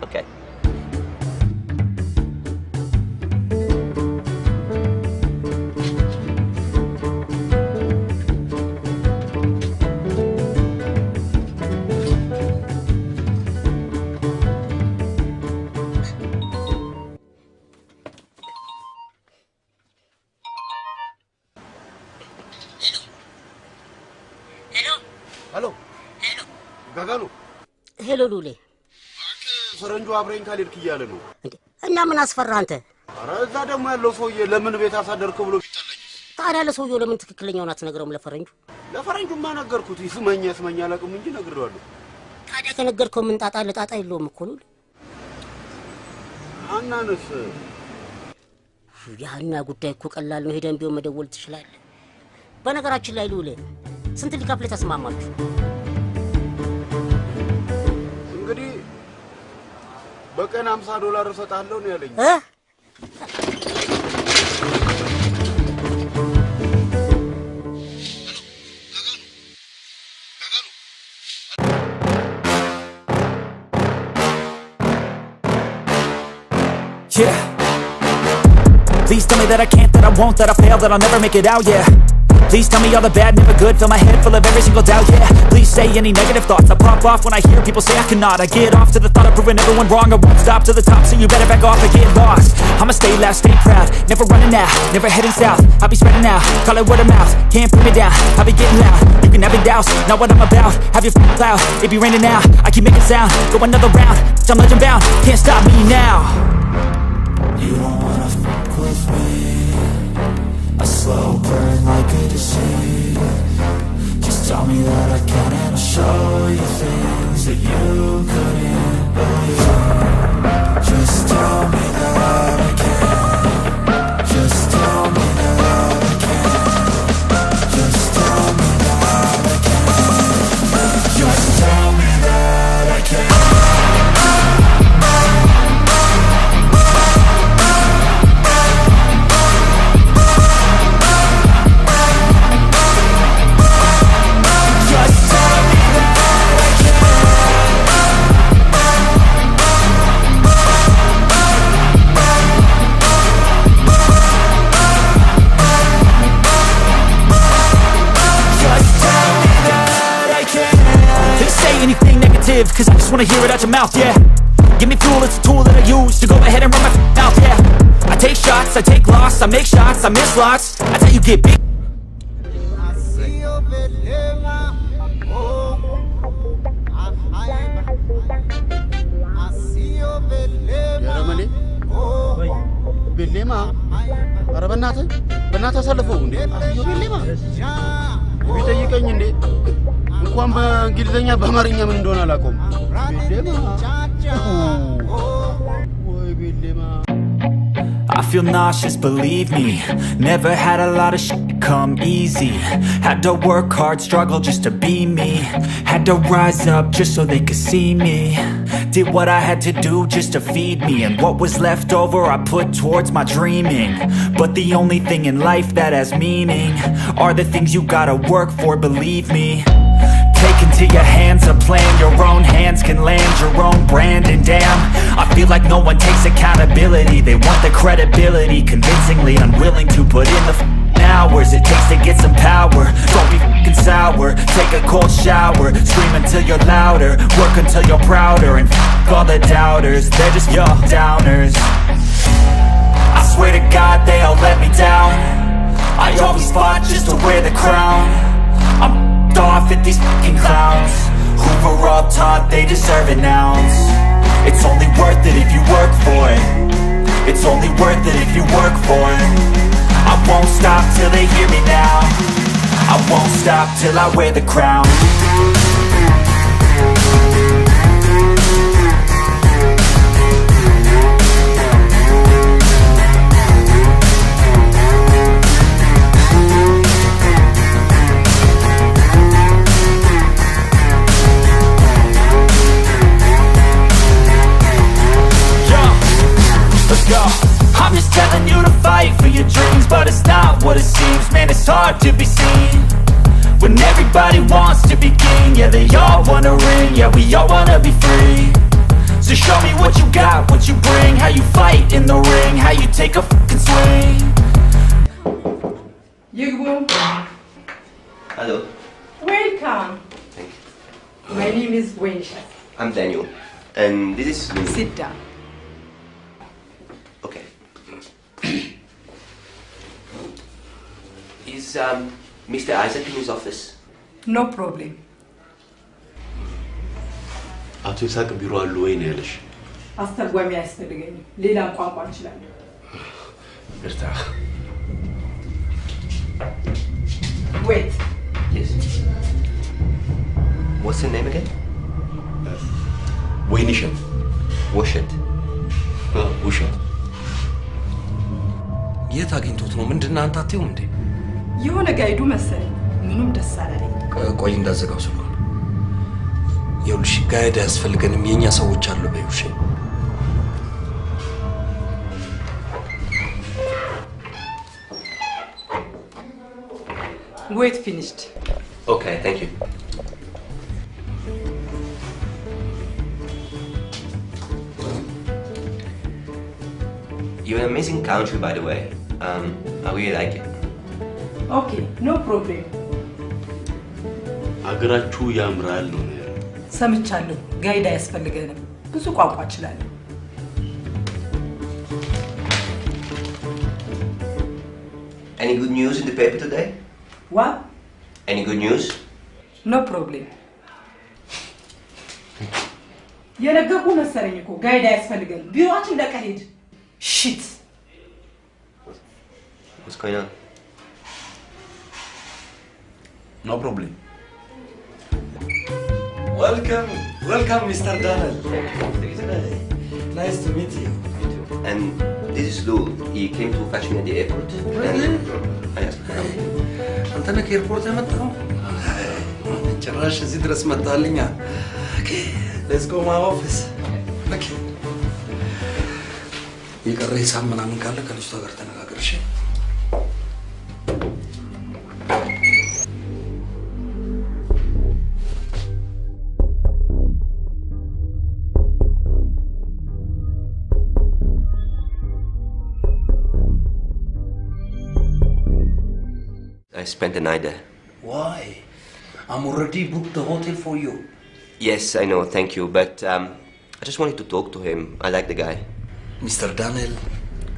Speaker 19: Okay.
Speaker 2: ጋጋኑ
Speaker 12: ሄሎ ሉሌ
Speaker 2: ፈረንጁ አብረኝ ካልሄድክ እያለ ነው
Speaker 12: እና ምን አስፈራ አንተ?
Speaker 2: ኧረ እዛ ደግሞ ያለው ሰውዬ ለምን ቤት አሳደርከው ብሎ ቢጠለኝ
Speaker 12: ታዲያ ለሰውዬው ለምን ትክክለኛውን አትነግረውም?
Speaker 2: ለፈረንጁማ ነገርኩት። ይስመኛ አላውቅም እንጂ ነግሬዋለሁ።
Speaker 12: ታዲያ ከነገርከው ምን ጣጣ ለጣጣ የለውም እኮ ሉሌ።
Speaker 2: ሀናንስ
Speaker 12: የሀና ጉዳይ እኮ ቀላል ነው። ሄደን ቢሆን መደወል ትችላለህ። በነገራችን ላይ ሉሌ ስንት ሊከፍል ተስማማችሁ?
Speaker 2: እንግዲህ በቀን $50 እሰጥሃለሁ ነው ያለኝ።
Speaker 9: Yeah. Please tell me that I can't, that I won't, that I fail, that I'll never make it out, yeah. Please tell me all the bad, never good, fill my head full of every single doubt, yeah. Please say any negative thoughts, I pop off when I hear people say I cannot. I get off to the thought of proving everyone wrong, I won't stop to the top, so you better back off and get lost. I'ma stay loud, stay proud, never running out, never heading south. I'll be spreading out, call it word of mouth, can't put me down, I'll be getting loud. You can have it douse, not what I'm about, have your f***ing cloud, it be raining now, I keep making sound, go another round, I'm legend bound, can't stop me now. You don't wanna fuck with me, a slow burn like a disease. Just tell me that I can and I'll show you things that you couldn't believe. Just tell me that I can. Just tell me that I can. Just tell me that I can. Just tell me that I can. Cause I just wanna hear it out your mouth, yeah. Give me fuel, it's a tool that I use to go ahead and run my mouth, yeah. I take shots, I take loss, I make shots, I miss lots. That's how you get big.
Speaker 7: ያረመኔ ቤሌማ ኧረ በእናትህ አሳልፈው እንዴ አስዮ ቤሌማ ቢጠይቀኝ እንዴ እንኳን በእንግሊዘኛ በአማርኛ ምን እንደሆነ አላውቀውም። ቤሌማ ወይ ቤሌማ
Speaker 9: I feel nauseous, believe me. Never had a lot of shit come easy. Had to work hard, struggle just to be me. Had to rise up just so they could see me. Did what I had to do just to feed me. And what was left over I put towards my dreaming. But the only thing in life that has meaning are the things you gotta work for, believe me. Take into your hands a plan, your own hands can land your own ability. They want the credibility, convincingly unwilling to put in the hours it takes to get some power. Don't be fucking sour, take a cold shower, scream until you're louder, work until you're prouder, and all the doubters, they're just your downers. I swear to God they all let me down. I always fought just to wear the crown. I'm off at these fucking clowns who were all taught they deserve an ounce. It's only worth it if you work for it. It's only worth it if you work for it. I won't stop till they hear me now. I won't stop till I wear the crown. Let's go. I'm just telling you to fight for your dreams, but it's not what it seems. Man, it's hard to be seen when everybody wants to be king. Yeah, they all wanna ring. Yeah, we all wanna be free. So show me what you got, what you bring, how you fight in the ring, how you take a fucking swing.
Speaker 20: Yigbo.
Speaker 19: Hello.
Speaker 20: Welcome.
Speaker 19: Thank
Speaker 20: you. My name is Weisha.
Speaker 19: I'm Daniel, and this is Louis.
Speaker 20: Sit down.
Speaker 19: Okay. Is Mr. Isaac in his office?
Speaker 20: No problem.
Speaker 5: አቶ ይስሐቅ ቢሮ አሉ ወይ ነው ያለሽ?
Speaker 20: አስተርጓሚ አያስፈልገኝም። ሌላ ቋንቋ እንችላለን።
Speaker 5: ይርታ።
Speaker 20: Wait.
Speaker 19: Yes. What's her name again?
Speaker 5: ወይንሸት።
Speaker 19: ውሸት።
Speaker 5: ውሸት።
Speaker 1: የት አግኝቶት ነው? ምንድነው አንተ አትይውም እንዴ?
Speaker 20: የሆነ ጋይዱ መሰለኝ። ምኑም ደስ አላለኝ።
Speaker 1: ቆይ እንዳዘጋው ስለሆነ ይኸውልሽ፣ ጋይድ አያስፈልገንም። የኛ ሰዎች አሉ በይውሽ።
Speaker 20: Wait, finished.
Speaker 19: Okay, thank you. You're an amazing country, by the way. I really like it.
Speaker 20: Okay, no problem.
Speaker 5: አገራችሁ ያምራል ነው ያለው።
Speaker 20: ሰምቻለሁ። ጋይድ አያስፈልገንም። ብዙ ቋንቋ እችላለሁ።
Speaker 19: Any good news in the paper today?
Speaker 20: What?
Speaker 19: Any good news?
Speaker 20: No problem. የነገርኩ መሰለኝ እኮ ጋይድ አያስፈልገንም። ቢሮአችን ለቀሄድ Shit.
Speaker 19: What's going on?
Speaker 5: No problem.
Speaker 1: Welcome, Mr. Daniel. Nice to meet you.
Speaker 19: And this is Lou. He came to fetch me at the airport.
Speaker 1: Really?
Speaker 19: Yes.
Speaker 1: አንተ ነህ ከኤርፖርት የመጣኸው? ጭራሽ እዚህ ድረስ መጣልኛ። Let's go my office. Okay. የቀረ ሂሳብ ምናምን ካለ ከልጅቷ ጋር ተነጋገር። እሺ?
Speaker 19: I spent the night there.
Speaker 1: Why? I'm already booked the hotel for you.
Speaker 19: Yes, I know, thank you. But I just wanted to talk to him. I like the guy.
Speaker 1: Mr. Daniel,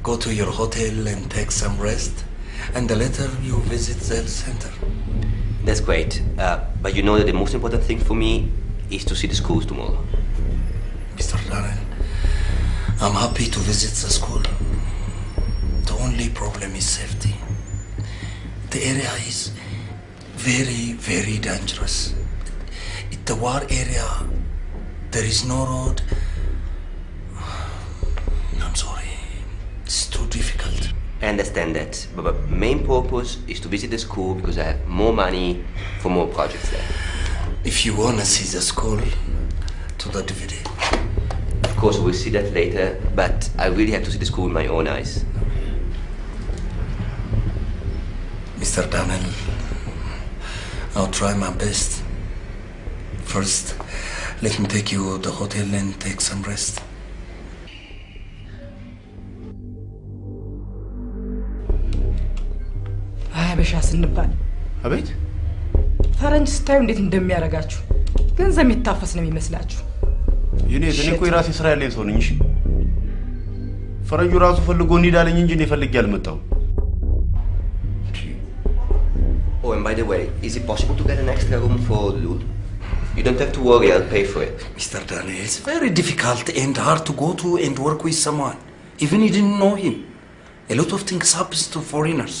Speaker 1: go to your hotel and take some rest. And later you visit the health center.
Speaker 19: That's great. But you know that the most important thing for me is to see the schools tomorrow.
Speaker 1: Mr. Daniel, I'm happy to visit the school. The only problem is safety. The area is very, very dangerous. It's the war area. There is no road. I'm sorry. It's too difficult.
Speaker 19: I understand that. But my main purpose is to visit the school because I have more money for more projects there.
Speaker 1: If you want to see the school, to the DVD.
Speaker 19: Of course, we'll see that later, but I really have to see the school with my own eyes.
Speaker 1: Mr. Daniel, I'll try my best. First, let me take you to the hotel and take some rest.
Speaker 20: ሀበሻ ስንባል
Speaker 2: አቤት
Speaker 20: ፈረንጅ ስታዩ እንዴት እንደሚያረጋችሁ ገንዘብ የሚታፈስ ነው የሚመስላችሁ።
Speaker 2: የኔ እኮ የራሴ ስራ ያለኝ ሰው ነኝ። እሺ ፈረንጁ ራሱ ፈልጎ እንሂዳለኝ እንጂ እኔ ፈልጌ አልመጣሁም።
Speaker 19: Oh, and by the way, is it possible to get an extra room for Lul? You don't have to worry, I'll pay for it.
Speaker 1: Mr. Daniel, it's very difficult and hard to go to and work with someone. Even you didn't know him. A lot of things happens to foreigners.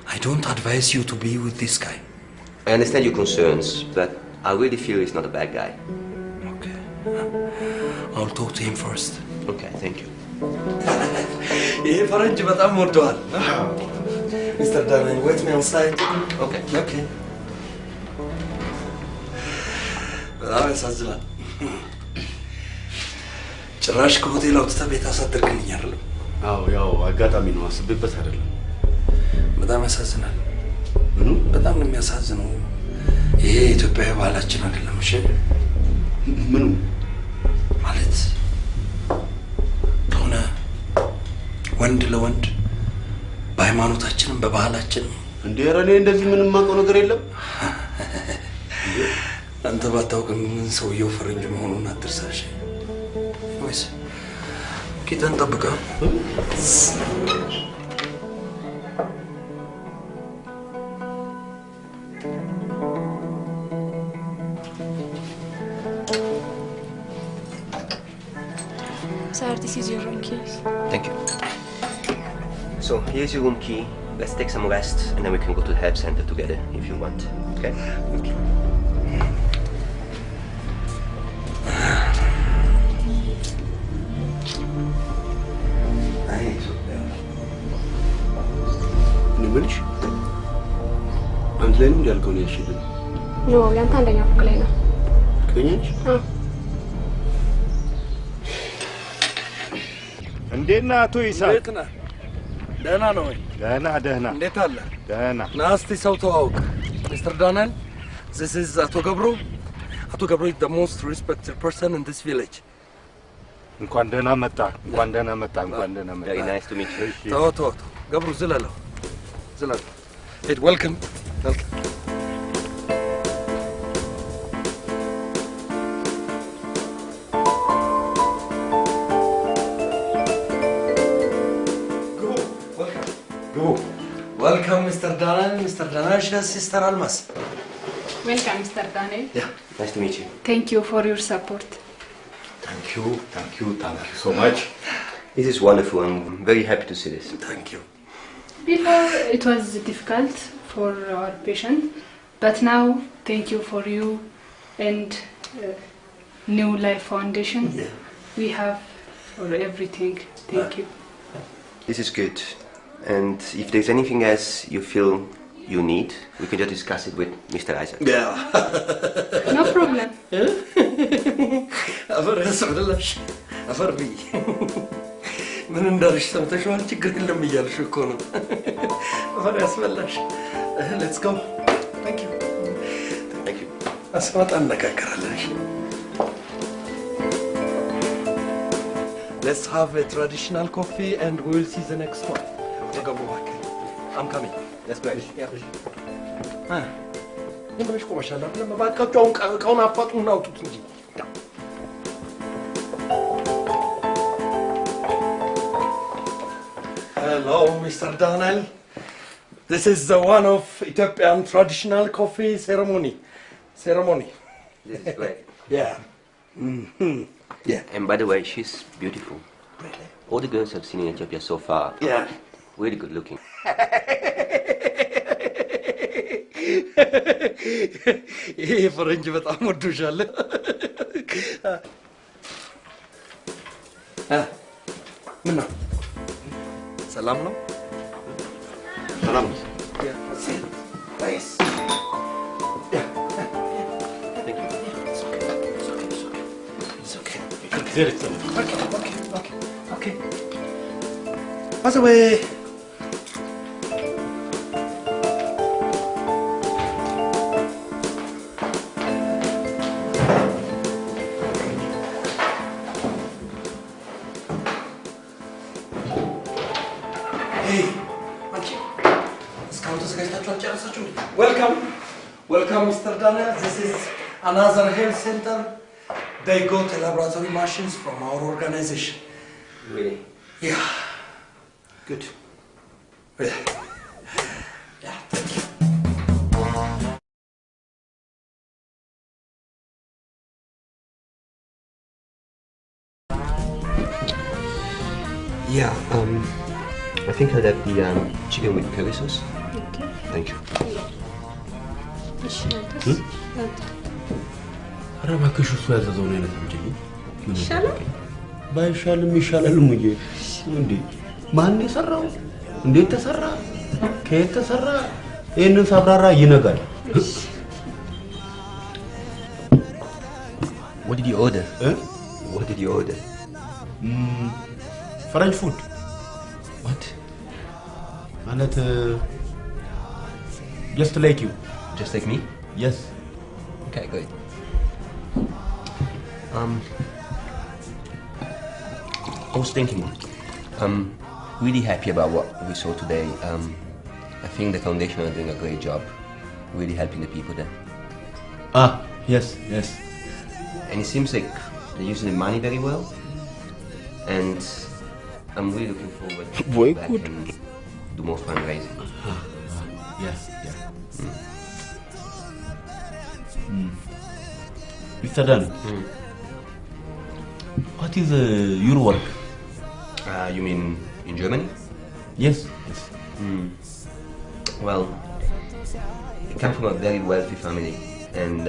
Speaker 1: I don't advise you to be with this guy.
Speaker 19: I understand your concerns, but I really feel he's not a bad guy.
Speaker 1: Okay. I'll talk to him first.
Speaker 19: Okay, thank you.
Speaker 1: ይሄ ፈረንጅ በጣም ወደዋል። Mr. Daniel, wait me outside.
Speaker 19: Okay.
Speaker 1: Okay. በጣም ያሳዝናል። ጭራሽ ከሆቴል አውጥተህ ቤት አሳደርክልኝ አይደለም?
Speaker 2: አዎ ያው አጋጣሚ ነው፣ አስቤበት አይደለም።
Speaker 1: በጣም ያሳዝናል። ምኑ? በጣም ነው የሚያሳዝነው። ይሄ የኢትዮጵያዊ ባህላችን አይደለም። እሺ
Speaker 2: ምኑ?
Speaker 1: ማለት ከሆነ ወንድ ለወንድ በሃይማኖታችንም በባህላችንም
Speaker 2: እንዴ ኧረ እኔ እንደዚህ ምንም የማውቀው ነገር የለም።
Speaker 1: አንተ ባታውቅም ሰውየው ፈረንጅ መሆኑን አትርሳሽ። ወይስ ኪተን ጠብቃ
Speaker 8: Sir, this is your room key.
Speaker 19: Thank you. So, here's your room key. Let's take some rest, and then we can go to the help center together if you want. Okay? Okay.
Speaker 2: ንብልሽ አንተ ላይ ነው ያልከው ነው ያሽልን?
Speaker 8: No, ያንተ አንደኛ ፎቅ ላይ ነው።
Speaker 2: ከኛች
Speaker 18: እንዴት ነህ አቶ ይሳቅ?
Speaker 1: እንዴት ነህ? ደህና ነው ወይ?
Speaker 18: ደህና።
Speaker 1: እንዴት አለ?
Speaker 18: ደህና።
Speaker 1: ና እስቲ ሰው ተዋውቅ። ሚስተር ዳንኤል፣ this is አቶ ገብሩ. አቶ ገብሩ is the most respected person in this village.
Speaker 18: እንኳን ደህና መጣ።
Speaker 19: Very nice to meet you.
Speaker 1: ተው ገብሩ ዝለለው። Hey, welcome. Welcome, Mr. Daniel. Mr. Daniel's sister Almas.
Speaker 8: Welcome, Mr. Daniel.
Speaker 19: Yeah, nice to meet you.
Speaker 8: Thank you for your support.
Speaker 18: Thank you so much.
Speaker 19: This is wonderful. I'm very happy to see this.
Speaker 1: Thank you.
Speaker 8: Before it was difficult for our patient, but now thank you for you and New Life Foundation.
Speaker 19: Yeah.
Speaker 8: We have for everything. Thank you.
Speaker 19: This is good. And if there's anything else you feel you need, we can just discuss it with Mr. Isaac.
Speaker 1: Yeah.
Speaker 8: No problem.
Speaker 1: አፈር ብይ ምን እንዳልሽ ሰምተሽዋል? ችግር የለም እያልሽ እኮ ነው። አፈር ያስበላሽ። Let's go. Thank you. አስማት አነጋገራለሽ። Let's have a traditional coffee and we will see the next one. I'm coming.
Speaker 19: Let's go.
Speaker 1: Yeah. ምን ብለሽ ቆመሻል? አይደለም እባካችሁ እቃውን አፋጡና አውጡት እንጂ። Hello, Mr. Daniel. This is the one of Ethiopian traditional coffee ceremony.
Speaker 19: This is great.
Speaker 1: Yeah. Mm-hmm. Yeah.
Speaker 19: And by the way, she's beautiful.
Speaker 1: Really?
Speaker 19: All the girls I've seen in Ethiopia so far.
Speaker 1: Yeah.
Speaker 19: Really good looking.
Speaker 1: ይሄ ፈረንጅ በጣም ወዶሻል። ምን ነው? ሰላም ነው?
Speaker 2: ሰላም ነው።
Speaker 1: Nice. Okay. Pass away. Hey, አንቺ እስካሁን ተዘጋጅተሽ Welcome. Welcome, Mr. Daniel. This is another health center. They got laboratory machines from our organization.
Speaker 19: Really?
Speaker 1: Yeah.
Speaker 19: Good.
Speaker 1: Yeah. Yeah, thank you.
Speaker 19: Yeah, I think I'll have the chicken with curry sauce.
Speaker 12: Okay.
Speaker 19: Thank you.
Speaker 2: ኧረ እባክሽ እሱ ያዘዘውን አይነት እንጂ
Speaker 12: ይሻላል?
Speaker 2: ባይሻልም ይሻላል ሙዬ። እንዴ ማን የሰራው? እንዴት ተሰራ? ከየት ተሰራ? ይሄንን ሳብራራ ይነጋል።
Speaker 19: What did you order? What did you order?
Speaker 2: French food.
Speaker 19: What?
Speaker 2: ማለት just like you.
Speaker 19: Just like me?
Speaker 2: Yes.
Speaker 19: Okay, good. I was thinking, I'm really happy about what we saw today. I think the foundation are doing a great job, really helping the people there.
Speaker 2: Ah, yes, yes.
Speaker 19: And it seems like they're using the money very well. And I'm really looking forward to
Speaker 2: Boy,
Speaker 19: back
Speaker 2: good.
Speaker 19: and do more fundraising.
Speaker 2: Yes, yeah. Mr. Dan, what is your work?
Speaker 19: You mean in Germany?
Speaker 2: Yes, yes.
Speaker 19: Well, I come from a very wealthy family, and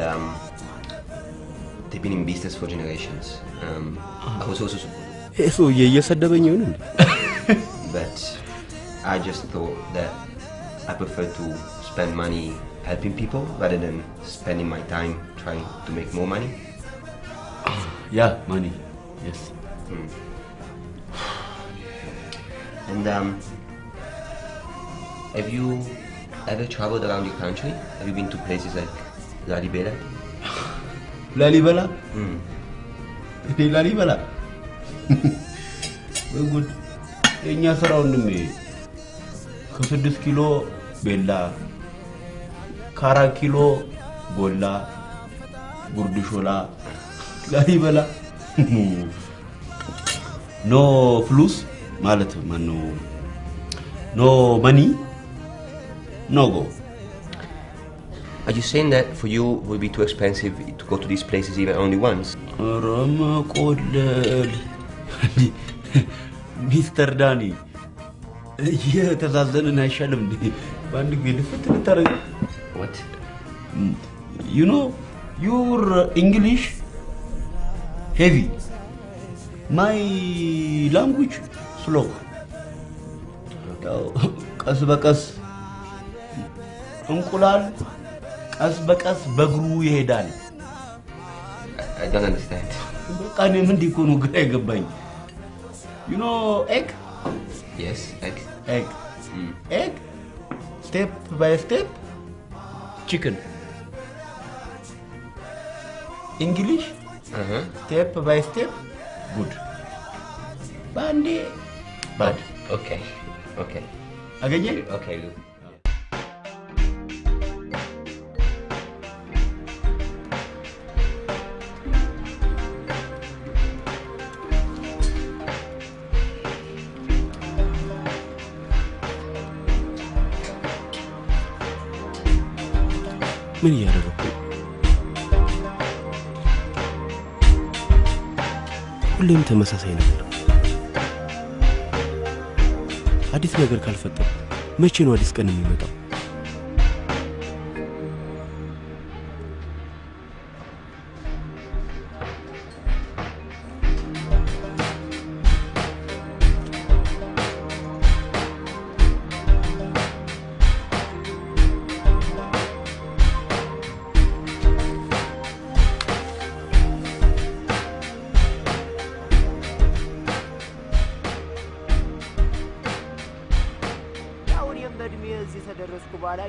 Speaker 19: they've been in business for generations. I was also supported.
Speaker 2: ሰውዬ እየሰደበኝ ይሁን እንዴ?
Speaker 19: But I just thought that I prefer to spend money helping people rather than spending my time trying to make more money.
Speaker 2: Yeah, money. Yes.
Speaker 19: And have you ever traveled around your country? Have you been to places like Lalibela?
Speaker 2: ላሊበላ? ላሊበላ? ወይ ጉድ! የኛ ስራ ወንድሜ ከ6 ኪሎ ቤላ ከ4 ኪሎ ጎላ ጉርድ ሾላ ላሊበላ ኖ ፍሉስ ማለት ማን ነው? ኖ መኒ ኖ ጎ.
Speaker 19: Are you saying that for you it would be too expensive to go to these places even only once?
Speaker 2: ረመቆለል ሚስተር ዳኒ እየተዛዘንን አይሻልም እንዴ? በአንድ ጊዜ ልፍት ልታረግ?
Speaker 19: What?
Speaker 2: You know, your English heavy. My language slow. ቀስ በቀስ እንቁላል ቀስ በቀስ በእግሩ ይሄዳል።
Speaker 19: I don't understand.
Speaker 2: በቃ እኔም እንዲህ እኮ ነው ግራ የገባኝ። You know egg?
Speaker 19: Yes, egg.
Speaker 2: Egg. Egg. Step by step. Chicken. English? Step by step. Good. Bandi. Bad.
Speaker 19: Okay. Okay.
Speaker 2: Again?
Speaker 19: Okay, good.
Speaker 5: ምን እያደረኩ? ሁሌም ተመሳሳይ ነገር። አዲስ ነገር ካልፈጠረ መቼ ነው አዲስ ቀን የሚመጣው?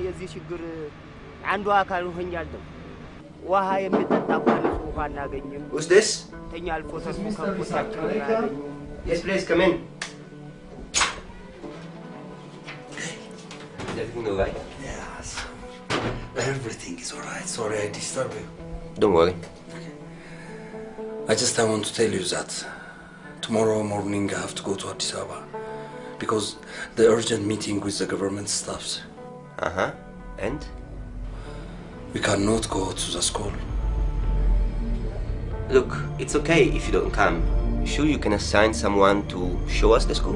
Speaker 4: የዚህ ችግር አንዱ አካል ሆኛለሁ። ውሃ የሚጠጣ ንጹህ ውሃ እናገኝም።
Speaker 19: Who's this?
Speaker 4: ተኛ አልፎ ተርፎ ከቦታችን እናገኝም።
Speaker 19: Yes, please come in. Is everything all right?
Speaker 1: Yes. Everything is alright. Sorry I disturbed you.
Speaker 19: Don't worry.
Speaker 1: I want to tell you that tomorrow morning I have to go to Addis Ababa because the urgent meeting with the government staffs.
Speaker 19: Uh-huh. And?
Speaker 1: We cannot go to the school.
Speaker 19: Look, it's okay if you don't come. Sure you can assign someone to show us the school?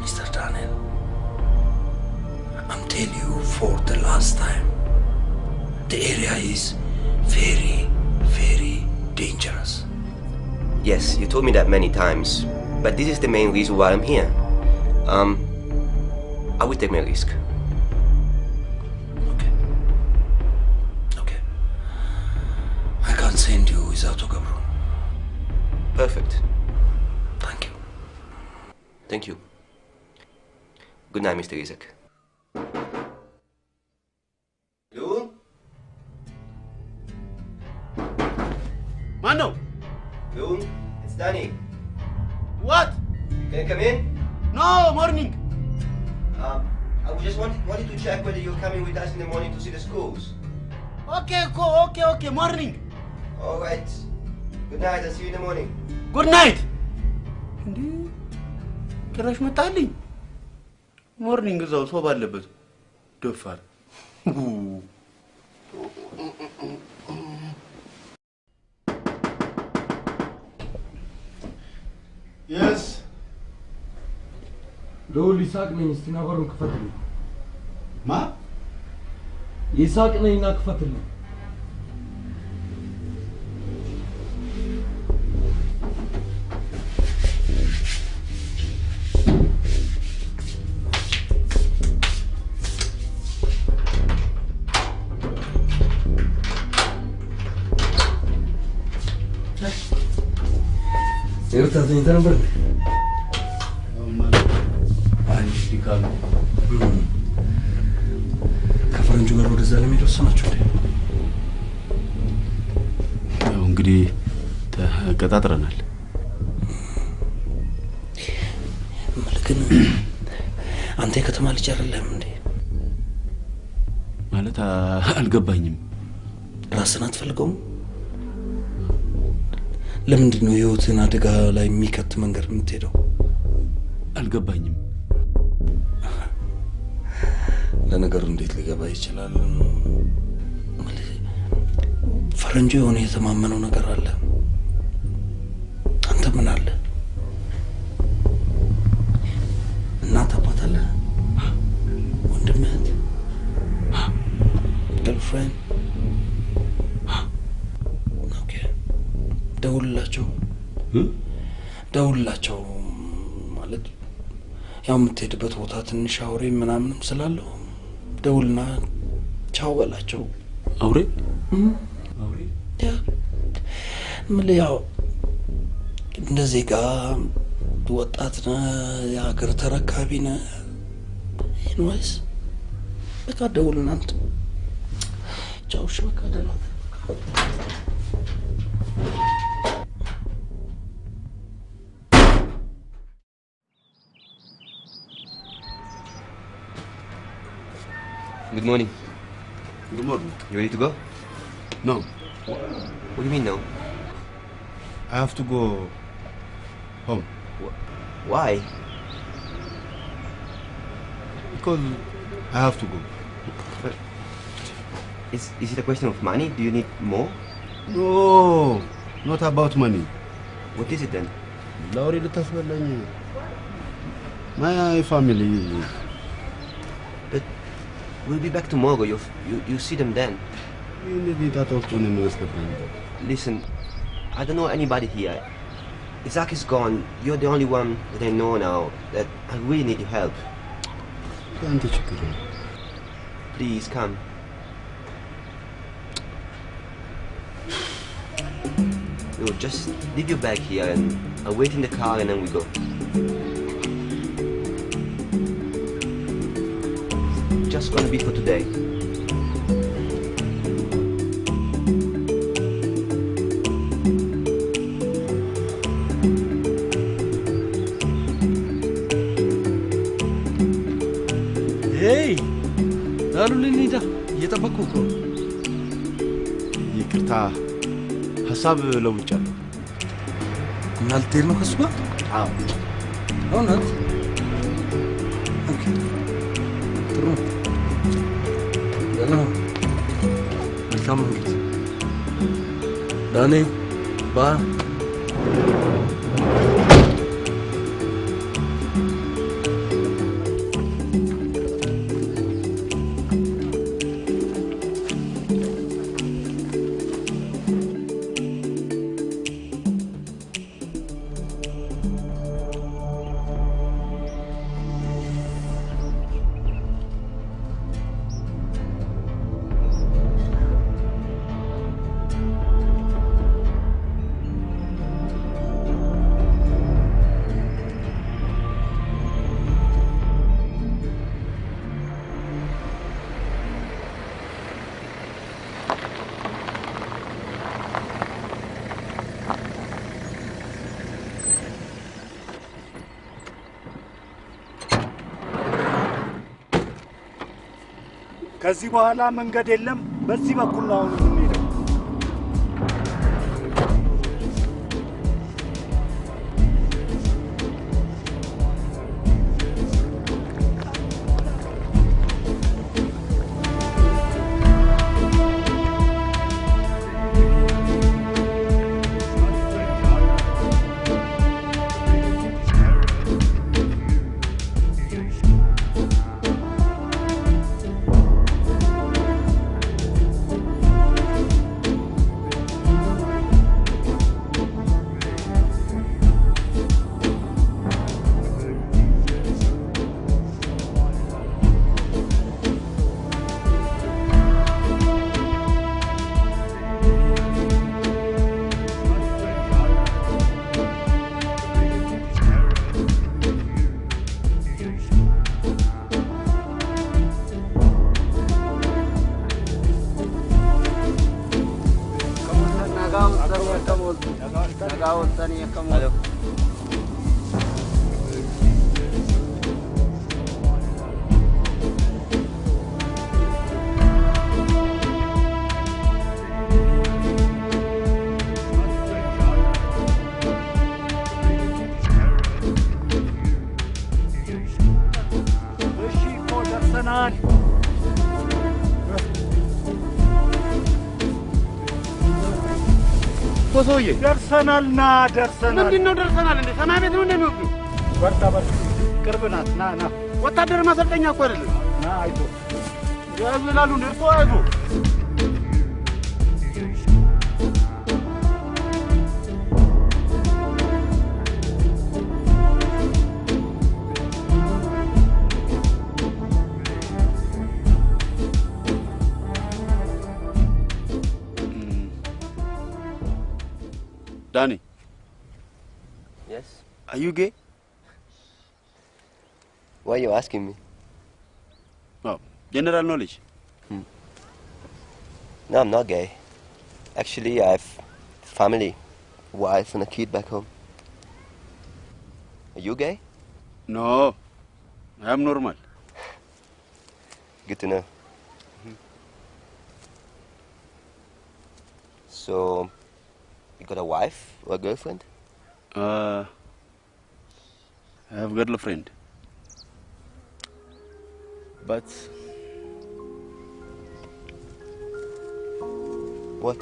Speaker 1: Mr. Daniel, I'm telling you for the last time, the area is very, very dangerous.
Speaker 19: Yes, you told me that many times, but this is the main reason why I'm here. I will take my risk.
Speaker 1: Okay. I can't send you without Gabron.
Speaker 19: Perfect.
Speaker 1: Thank you.
Speaker 19: Thank you. Good night, Mr. Isaac. Lou?
Speaker 7: Mano!
Speaker 19: Lou, it's Danny.
Speaker 7: What?
Speaker 19: Can I come in?
Speaker 7: No, morning.
Speaker 19: I just wanted to check whether you're coming with us in the morning to see the schools.
Speaker 7: Okay, morning.
Speaker 19: All right. Good night, I'll see you in the morning.
Speaker 7: Good night. ጭራሽ መጣልኝ ሞርኒንግ እዛው ሰው ባለበት ደፋር
Speaker 2: Yes.
Speaker 1: ልዑል ይስሐቅ ነኝ። እስቲ ና በሩን ክፈትልኝ።
Speaker 2: ማ?
Speaker 1: ይስሐቅ ነኝ፣ ና ክፈትልኝ። ይኸው ተኝተህ ነበር? ከፈረንጁ ጋር ወደዛ ለመሄድ ወሰናችሁ እንዴ?
Speaker 2: ያው እንግዲህ ተቀጣጥረናል።
Speaker 1: ግን አንተ የከተማ ልጅ አይደለም እንዴ?
Speaker 2: ማለት አልገባኝም።
Speaker 1: ራስን አትፈልገውም? ለምንድን ነው ህይወትን አደጋ ላይ የሚከት መንገድ የምትሄደው?
Speaker 2: አልገባኝም።
Speaker 1: ለነገሩ እንዴት ሊገባ ይችላል? ፈረንጆ የሆነ የተማመነው ነገር አለ። አንተ ምን አለ? እናት አባት አለ? ወንድም እህት? ገርልፍሬንድ? ኦኬ፣ ደውልላቸው። ደውልላቸው ማለት ያው የምትሄድበት ቦታ ትንሽ አውሬ ምናምንም ስላለው ደውልና ቻው በላቸው።
Speaker 2: አውሬ
Speaker 1: ያ ምን ያው እንደዚህ ጋር ወጣት ነህ፣ የሀገር ተረካቢ ነህ። ኢንዌይስ በቃ ደውልና አንተ ቻው። እሺ በቃ ደህና
Speaker 19: Good morning.
Speaker 2: Good morning.
Speaker 19: You ready to go?
Speaker 2: No.
Speaker 19: What do you mean no?
Speaker 2: I have to go home.
Speaker 19: Why?
Speaker 2: Because I have to go.
Speaker 19: But is it a question of money? Do you need more?
Speaker 2: No, not about money.
Speaker 19: What is it then?
Speaker 2: Lauri ልታስበላኝ my family.
Speaker 19: But we'll be back tomorrow. You see them then. Listen, I don't know anybody here. Isaac is gone. You're the only one that I know now that I really need your help. Please come. We'll just leave your bag here and I'll wait in the car and then we go. Just gonna be for today.
Speaker 1: Hey, dalu linida. እየጠበቅኩ እኮ።
Speaker 2: ይቅርታ ሀሳብ ለውጫለሁ።
Speaker 1: እና ልትሄድ ነው ከእሱ ጋር?
Speaker 2: አዎ።
Speaker 1: እውነት? ኦኬ፣ ጥሩ። ደህና መልካም እንግዲህ ዳኔ ባ
Speaker 11: ከዚህ በኋላ መንገድ የለም። በዚህ በኩል ነው አሁን የምንሄደው።
Speaker 7: ሰውዬ
Speaker 11: ደርሰናል። ና ደርሰናል።
Speaker 7: ምንድነው ደርሰናል? እንዴ ሰማይ ቤት ነው እንደሚወዱ
Speaker 11: በርታ በርታ፣ ቅርብ ናት። ና ና፣
Speaker 7: ወታደር ማሰልጠኛ እኮ አይደለም።
Speaker 11: ና አይቶ
Speaker 7: ያዝላሉ እንዴ እርሶ አይቶ Danny.
Speaker 19: Yes?
Speaker 7: Are you gay?
Speaker 19: Why are you asking me?
Speaker 7: Oh, general knowledge.
Speaker 19: No, I'm not gay. Actually, I have family, wife and a kid back home. Are you gay?
Speaker 7: No, I am normal.
Speaker 19: Good to know. So, you got a wife or a girlfriend?
Speaker 7: I have a girlfriend. But...
Speaker 19: What?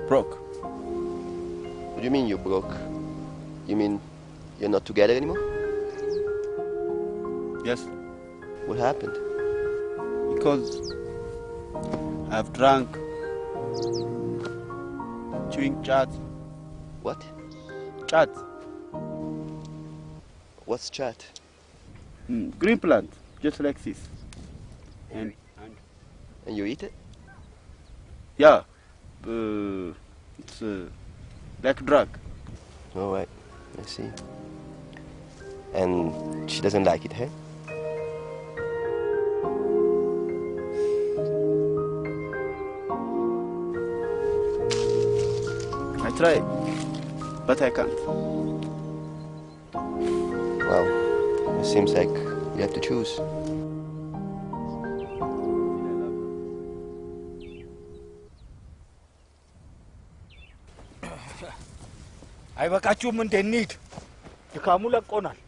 Speaker 7: Broke.
Speaker 19: What do you mean you broke? You mean you're not together anymore?
Speaker 7: Yes.
Speaker 19: What happened?
Speaker 7: Because I've drunk, chewing chat.
Speaker 19: What?
Speaker 7: Chat.
Speaker 19: What's chat?
Speaker 7: Green plant, just like this. And
Speaker 19: you eat it?
Speaker 7: Yeah. It's like drug.
Speaker 19: All right, I see. And she doesn't like it, hey?
Speaker 7: I try, but I can't.
Speaker 19: Well, it seems like You have to choose.
Speaker 18: አይበቃችሁም እንዴ? እንሂድ። ድካሙ ለቆናል።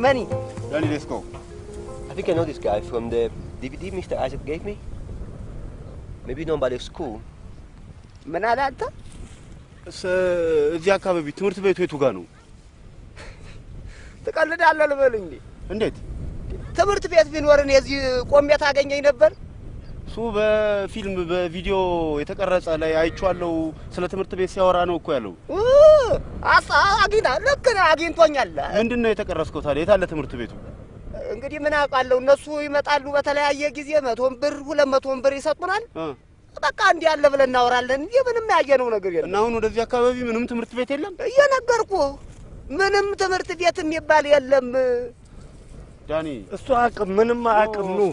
Speaker 19: Money. Danny, let's go. I think I know this guy from the DVD Mr. Isaac gave me. Maybe you know about his school.
Speaker 4: ምን አለ አንተ?
Speaker 2: እዚህ አካባቢ ትምህርት ቤቱ የቱ ጋር ነው?
Speaker 4: ትቀልዳለህ ልበል እንዴ?
Speaker 2: እንዴት?
Speaker 4: ትምህርት ቤት ቢኖርን የዚህ ቆሜ ታገኘኝ ነበር?
Speaker 2: እሱ በፊልም በቪዲዮ የተቀረጸ ላይ አይቼዋለሁ። ስለ ትምህርት ቤት ሲያወራ ነው እኮ ያለው።
Speaker 4: ልክ ነህ፣ አግኝቶኛል።
Speaker 2: ምንድነው የተቀረጽከው ታዲያ? የት አለ ትምህርት ቤቱ?
Speaker 4: እንግዲህ ምን አውቃለሁ። እነሱ ይመጣሉ በተለያየ ጊዜ 100 ብር 200 ብር ይሰጡናል። በቃ እንዲህ ያለ ብለን እናወራለን እንጂ ምንም ያየነው ነገር የለም።
Speaker 2: እና አሁን ወደዚህ አካባቢ ምንም ትምህርት ቤት የለም?
Speaker 4: እየነገርኩህ ምንም ትምህርት ቤት የሚባል የለም።
Speaker 2: ዳኒ
Speaker 18: እሱ አቅም ምንም አቅም ነው።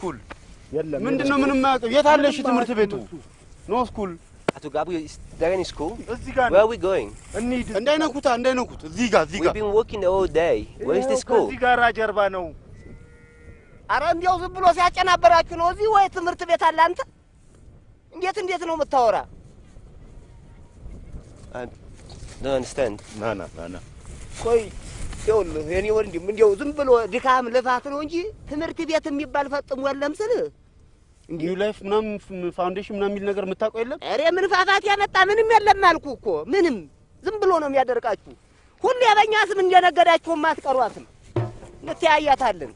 Speaker 2: የለም። ምንድነው ምንም አቅም? የት አለ እሺ ትምህርት ቤቱ? ኖ ስኩል
Speaker 19: Ato Gabu, is there any school?
Speaker 2: Where
Speaker 19: are we going?
Speaker 2: እንዳይነኩት። እዚህ ጋር
Speaker 19: We've been walking the whole day. Where is the school?
Speaker 18: እዚህ ጋር ጀርባ ነው።
Speaker 4: ኧረ እንዲያው ዝም ብሎ ሲያጨናበራችሁ ነው። እዚህ ወይ ትምህርት ቤት አለ አንተ? እንዴት ነው የምታወራ?
Speaker 19: I don't understand.
Speaker 2: ና
Speaker 4: ቆይ ይኸውልህ የኔ ወንድም እንዲያው ዝም ብሎ ድካም ልፋት ነው እንጂ ትምህርት ቤት የሚባል ፈጽሞ የለም ስልህ
Speaker 2: ኒው ላይፍ ምናምን ፋውንዴሽን ምናምን የሚል ነገር የምታውቀው የለም?
Speaker 4: ኧረ ምን ፋፋት ያመጣ ምንም የለም አልኩህ እኮ። ምንም ዝም ብሎ ነው የሚያደርቃችሁ። ሁሌ በእኛ ስም እንደነገዳችሁም አትቀሯትም። እንተያያታለን።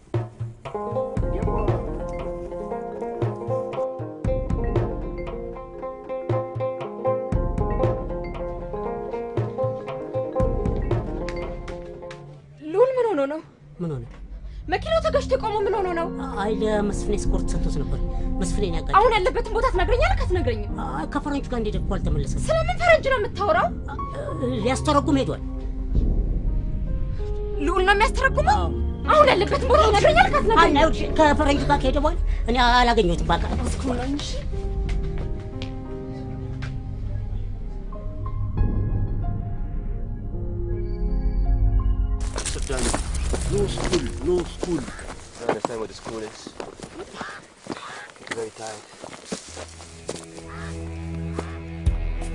Speaker 21: ሉል ምን ሆኖ ነው?
Speaker 12: ምን ሆነ?
Speaker 21: መኪናው ተገጭቶ ቆሞ ምን ሆኖ ነው?
Speaker 12: አይ ለመስፍኔ ስፖርት ሰጥቶት ነበር። መስፍኔን ያውቃል።
Speaker 21: አሁን ያለበትን ቦታ ትነግረኛለህ? አትነግረኝም?
Speaker 12: ከፈረንጁ ጋር እንደሄደ እኮ አልተመለሰም።
Speaker 21: ስለምን ፈረንጅ ነው የምታወራው?
Speaker 12: ሊያስተረጉም ሄዷል።
Speaker 21: ሉል ነው የሚያስተረጉመው? አሁን ያለበትን ቦታ ትነግረኛለህ? አትነግረኝም?
Speaker 12: አይ ከፈረንጁ ጋር ከሄደ በኋላ እኔ አላገኘሁትም። በቃ
Speaker 21: እስኩላንሽ
Speaker 2: No school.
Speaker 19: I don't understand what the school is. I'm very tired.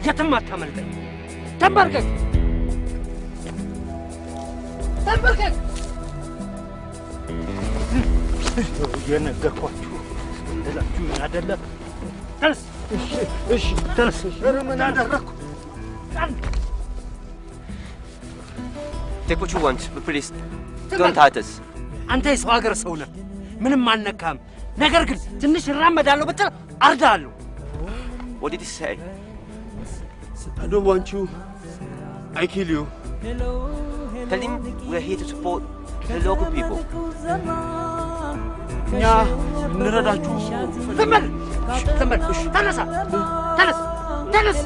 Speaker 10: የትም አታመልጠኝ። ተንበርከክ።
Speaker 18: የነገርኳችሁ እንደላችሁ አይደለ? ተነስ። እሺ ተነስ። ምን አደረኩ?
Speaker 19: Take what you want, but please don't hurt us.
Speaker 10: አንተ የሰው ሀገር ሰው ነህ። ምንም አልነካም። ነገር ግን ትንሽ እራመዳለሁ ብትል አርዳለሁ።
Speaker 19: What did he say?
Speaker 2: I don't want you. I kill you.
Speaker 19: Tell him we're here to support the local people.
Speaker 10: እኛ እንረዳችሁ። ተመል ተነሳ። ተነስ። ና ተነስ።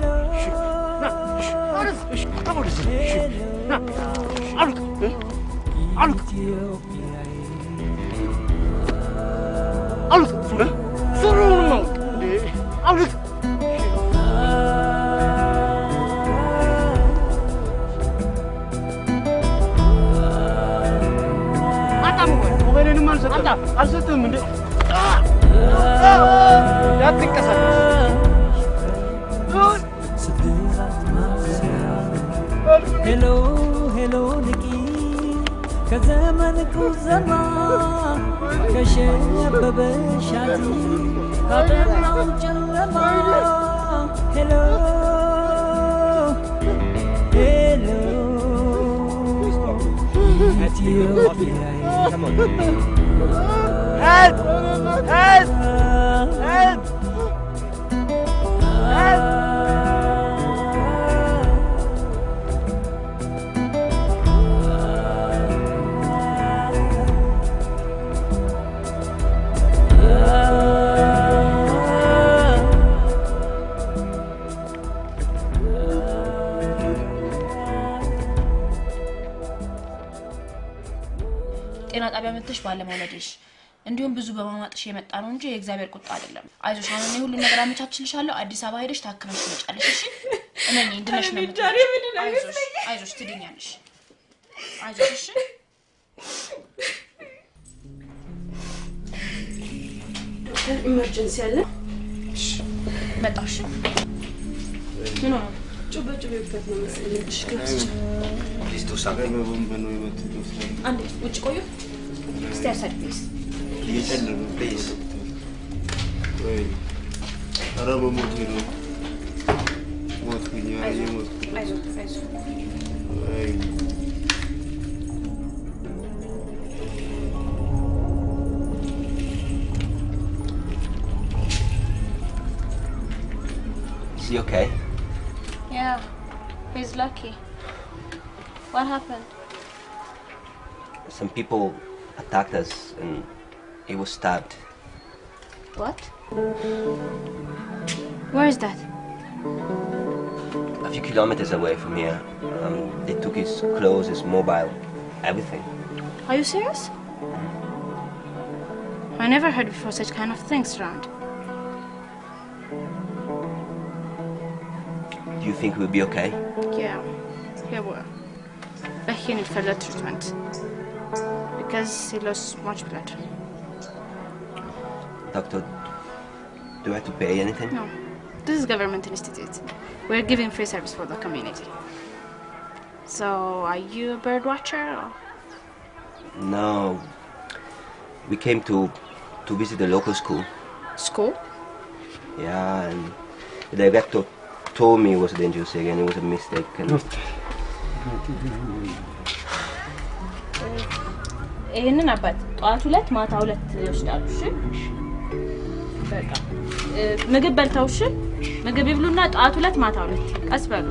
Speaker 10: አሁንስ ና አሉክ ሱሩን ነው አሉክ
Speaker 2: ሞባይሌንም አልሰጥህም እንዴ?
Speaker 10: እንዳትንቀሳቀስ።
Speaker 22: ሄሎ ንቂ ከዘመን ኩዘማ ከሸበበ ሻቲ ካጠናው ጨለማ ሄሎ
Speaker 10: Come on. Help!
Speaker 3: ጣቢያ መጥተሽ ባለመውለድሽ እንዲሁም ብዙ በማማጥሽ የመጣ ነው እንጂ የእግዚአብሔር ቁጣ አይደለም። አይዞሽ አሁን እኔ ሁሉ ነገር አመቻችልሻለሁ። አዲስ አበባ ሄደሽ ታክመሽ ትመጫለሽ። እሺ እመኚ እንድነሽ ነው የምትመጪው። አይዞሽ ትድኛለሽ። አይዞሽ እሺ ዶክተር ኢመርጀንሲ አለ መጣሽ ምን ነው ጩበጩብ ይፈት ነው መሰለኝ። እሺ ክላስ
Speaker 2: ፕሊዝ ዱ ሳምቲንግ በቦምብ ነው የመጡት።
Speaker 3: አንዴ ውጭ ቆዩ። እስቲ አሳድ ፕሊዝ
Speaker 2: እየጨለመ ፕሊዝ ወይ ኧረ በሞት ነው ሞትኩኝ።
Speaker 3: አይዞህ
Speaker 2: ወይ
Speaker 19: Is he okay?
Speaker 3: Yeah, he's lucky. What happened?
Speaker 19: Some people attacked us and he was stabbed.
Speaker 3: What? Where is that?
Speaker 19: A few kilometers away from here. They took his clothes, his mobile, everything.
Speaker 3: Are you serious? I never heard before such kind of things around.
Speaker 19: Do you think we'll be okay?
Speaker 3: Yeah, he will. But he needs further treatment because he lost much blood.
Speaker 19: Doctor, do I have to pay anything?
Speaker 3: No, this is government institute. We're giving free service for the community. So, are you a bird watcher? Or?
Speaker 19: No. We came to visit the local school.
Speaker 3: School?
Speaker 19: Yeah, and the director told me it was a dangerous area and it was a mistake. And
Speaker 3: ይሄንን አባት ጧት 2 ማታ 2 ይወስዳሉ። እሺ በቃ ምግብ በልተው እሺ ምግብ ይብሉና ጧት 2 ማታ 2 ቀስ በሉ።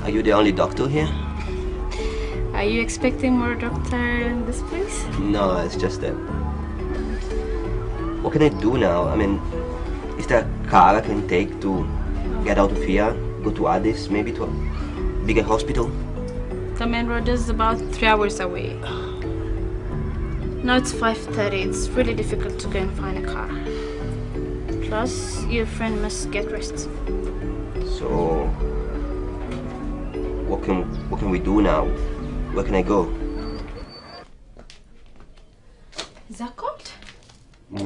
Speaker 19: Are you the only doctor here?
Speaker 3: Are you expecting more doctor in this place?
Speaker 19: No, it's just that. What can I do now? I mean, is there a car I can take to get out of here, go to Addis, maybe to a bigger hospital?
Speaker 3: The main road is about 3 hours away. Now it's 5:30. It's really difficult to go and find a car. Plus, your friend must get rest.
Speaker 19: So, what can we do now? Where can I go?
Speaker 3: Is that cold?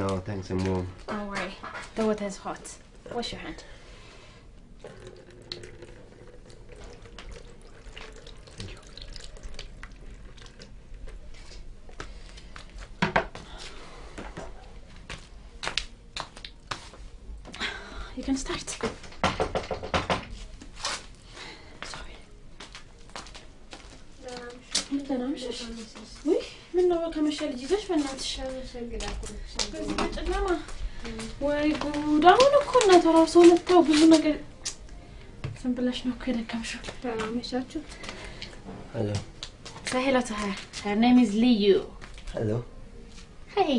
Speaker 19: No, thanks, I'm warm.
Speaker 3: Don't worry. The water is hot. Wash your hand. You can start. Sorry. ውይ ምን ነው ከመሸ ልጅ ይዘሽ በእናትሽ በዚህ በጨለማ ወይ ጉድ! አሁን እኮ እናቷ እራሱ መጥተው ብዙ ነገር ዝም ብለሽ ነው እኮ የደከምሽው። አመሻችሁ።
Speaker 19: Hello.
Speaker 3: Say hello to her. Her name is Liu.
Speaker 19: Hello.
Speaker 3: Hey.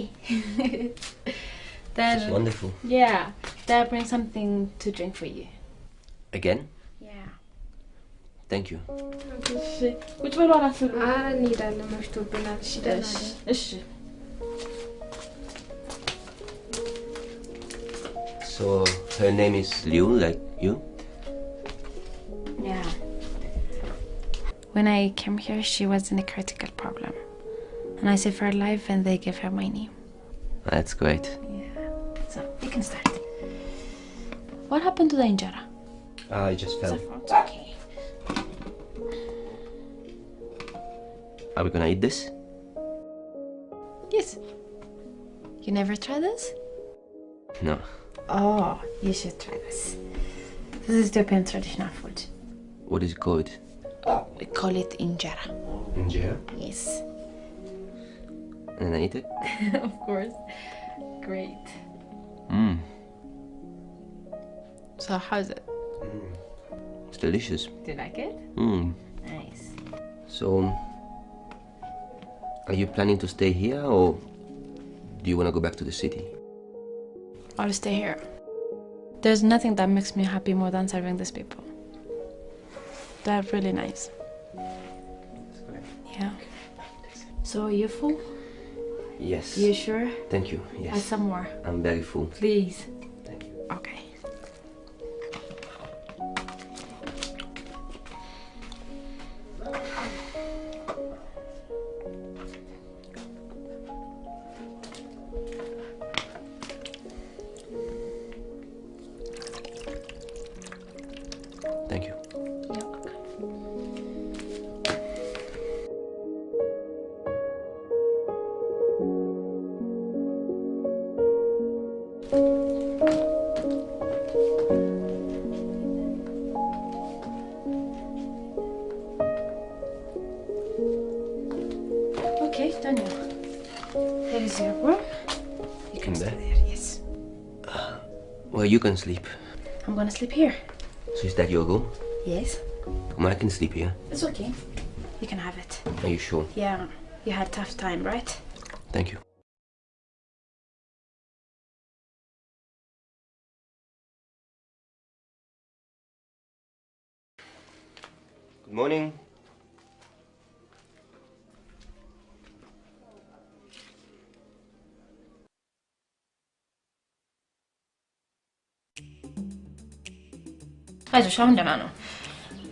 Speaker 19: That's wonderful.
Speaker 3: Yeah. They'll bring something to drink for you.
Speaker 19: Again?
Speaker 3: Yeah.
Speaker 19: Thank you.
Speaker 3: ቁጭ በሉ አላስቡ።
Speaker 8: እንሄዳለን መሽቶብናል። እሺ ደህና ነን።
Speaker 3: እሺ
Speaker 19: So, her name is Liu, like you?
Speaker 3: Yeah. When I came here, she was in a critical problem. And I saved her life and they gave her my name.
Speaker 19: That's great.
Speaker 3: So, you can start. What happened to the injera?
Speaker 19: I just fell.
Speaker 3: It's okay.
Speaker 19: Are we gonna eat this?
Speaker 3: Yes. You never tried this?
Speaker 19: No.
Speaker 3: Oh, you should try this. This is Ethiopian traditional food.
Speaker 19: What is it called?
Speaker 3: We call it injera.
Speaker 19: Injera?
Speaker 3: Yes.
Speaker 19: And then I eat it?
Speaker 3: Of course. Great.
Speaker 19: Mmm.
Speaker 3: So how's it?
Speaker 19: It's delicious.
Speaker 3: Do you like it?
Speaker 19: Mmm.
Speaker 3: Nice.
Speaker 19: So, are you planning to stay here or do you want to go back to the city?
Speaker 3: I'll stay here. There's nothing that makes me happy more than serving these people. They're really nice. Yeah. So are you full?
Speaker 19: Yes.
Speaker 3: You sure?
Speaker 19: Thank you. Yes.
Speaker 3: Add some more.
Speaker 19: I'm very full.
Speaker 3: Please.
Speaker 19: Thank you.
Speaker 3: Okay.
Speaker 19: Thank you.
Speaker 3: Okay, Daniel. Here is your room. You can stay there, yes.
Speaker 19: Well, you can sleep.
Speaker 3: I'm gonna sleep here.
Speaker 19: So is that your room?
Speaker 3: Yes.
Speaker 19: Come on, I can sleep here.
Speaker 3: It's okay. You can have it.
Speaker 19: Are you sure?
Speaker 3: Yeah. You had a tough time, right?
Speaker 19: Thank you. Good morning.
Speaker 3: አይዞሽ አሁን ደህና ነው።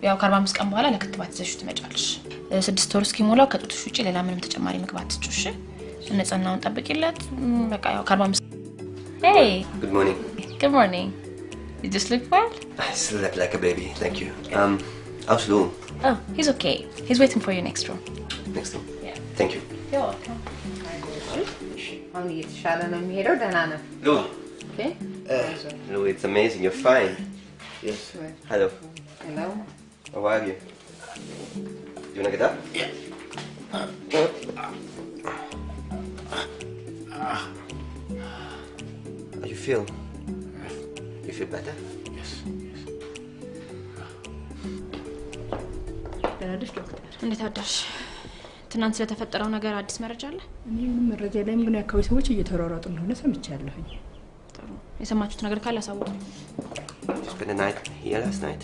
Speaker 3: ያው ከ45 ቀን በኋላ ለክትባት ይዘሽ ትመጫለሽ። 6 ወር እስኪሞላው ከጡትሽ ውጪ ሌላ ምንም ተጨማሪ ምግብ አትጭሽ። ንጽህናውን ጠብቂለት። በቃ ያው ከ45 Hey.
Speaker 19: Good morning.
Speaker 3: Good morning. You just sleep well?
Speaker 19: I slept like a baby. Thank you. How's Lou?
Speaker 3: Oh, he's okay. He's waiting for you next room.
Speaker 19: Next room. Thank you.
Speaker 3: You're welcome.
Speaker 13: አሁን እየተሻለ ነው የሚሄደው ደህና ነው
Speaker 19: Lou.
Speaker 13: Okay.
Speaker 19: Lou, it's amazing. You're fine. Yes. Hello.
Speaker 13: Hello.
Speaker 19: How are you? You wanna get up? Yeah. How you feel? You feel better?
Speaker 2: Yes.
Speaker 3: ደህናሽ ዶክተር? እንዴት አደርሽ? ትናንት ስለተፈጠረው ነገር አዲስ መረጃ አለ?
Speaker 14: እኔ ምንም መረጃ የለም፣ ግን የአካባቢ ሰዎች እየተሯሯጡ እንደሆነ ሰምቻለሁኝ።
Speaker 3: ጥሩ። የሰማችሁት ነገር ካለ አሳውቁ።
Speaker 19: You spent the night here last night?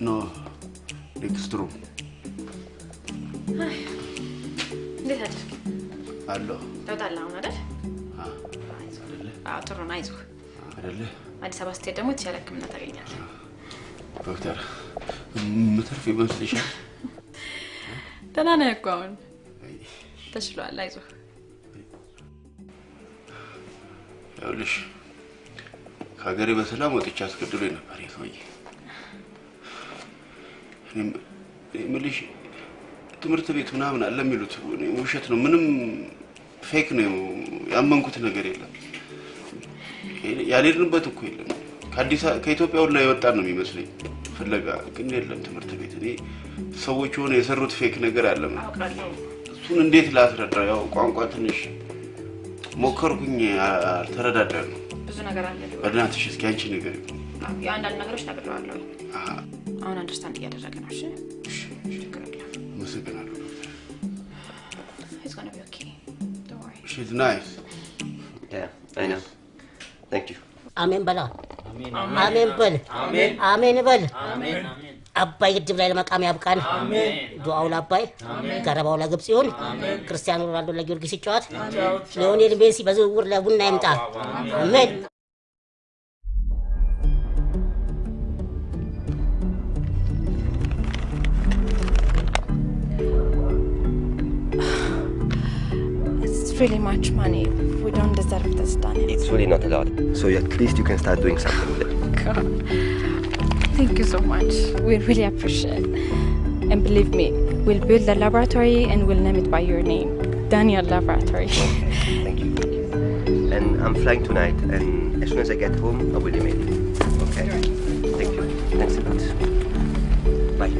Speaker 2: No. Next room.
Speaker 3: እንዴት አደርክ?
Speaker 2: አለሁ።
Speaker 3: ተውጣላ አሁን አይደል? ጥሩ ነው። አይዞህ
Speaker 2: አይደለ?
Speaker 3: አዲስ አበባ ስትሄድ ደግሞ የተሻለ ሕክምና ታገኛለህ።
Speaker 2: ዶክተር ምትርፍ ይመስልሻል?
Speaker 3: ደህና ነህ እኮ አሁን ተሽሏል። አይዞህ።
Speaker 2: ይኸውልሽ ከሀገሬ በሰላም ወጥቼ አስገድሎኝ ነበር ይሄ። እኔም የምልሽ ትምህርት ቤት ምናምን አለ የሚሉት ውሸት ነው። ምንም ፌክ ነው። ያመንኩት ነገር የለም። ያልሄድንበት እኮ የለም። ከኢትዮጵያ ሁላ የወጣን ነው የሚመስለኝ ፍለጋ፣ ግን የለም ትምህርት ቤት። እኔ ሰዎች ሆነ የሰሩት ፌክ ነገር አለ ማለት እሱን እንዴት ላስረዳው? ያው ቋንቋ ትንሽ ሞከርኩኝ፣ አልተረዳዳም።
Speaker 3: ብዙ ነገር አለ።
Speaker 2: በእናትሽ እስኪ አንቺ ነገር
Speaker 3: ያው አንዳንድ ነገሮች ነግሬዋለሁ። አሁን አንደርስታንድ እያደረገ ነው። እሺ ችግር የለም።
Speaker 2: አመሰግናለሁ።
Speaker 3: It's gonna be okay. Don't worry.
Speaker 2: She's nice.
Speaker 19: Yeah, I know. Thank you.
Speaker 12: አሜን በላ። አሜን በል። አሜን በል። አባይ ግድብ ላይ ለመቃም ያብቃን። ዱዓው ለአባይ፣ ገረባው ለግብጽ ይሁን። ክርስቲያኖ ሮናልዶ ለጊዮርጊስ ይጫወት። ሊዮኔል ሜሲ በዝውውር ለቡና ይምጣ። አሜን።
Speaker 3: It's really much money. We don't deserve this, Daniel.
Speaker 19: It's really not a lot. So at least you can start doing something with it.
Speaker 3: God. Thank you so much. We really appreciate it. And believe me, we'll build a laboratory and we'll name it by your name. Daniel Laboratory.
Speaker 19: Thank you. And I'm flying tonight, and as soon as I get home, I will email you. Okay? Thank you. Thanks a lot. Bye.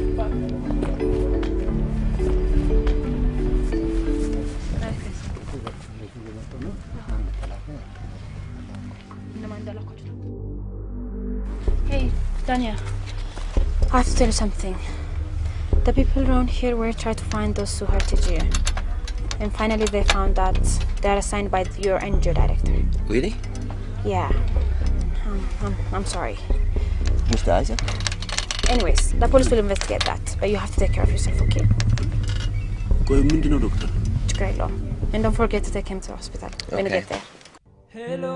Speaker 3: Hey, Daniel. I have to tell you something. The people around here were trying to find those who hurted you. And finally they found that they are assigned by your NGO director.
Speaker 19: Really?
Speaker 3: Yeah. I'm sorry.
Speaker 19: Mr. Isaac?
Speaker 3: Anyways, the police will investigate that. But you have to take care of yourself, okay?
Speaker 2: ቆይ ምንድነው ዶክተር?
Speaker 3: ችግር የለውም and don't forget to take him to the hospital when you get there
Speaker 22: hello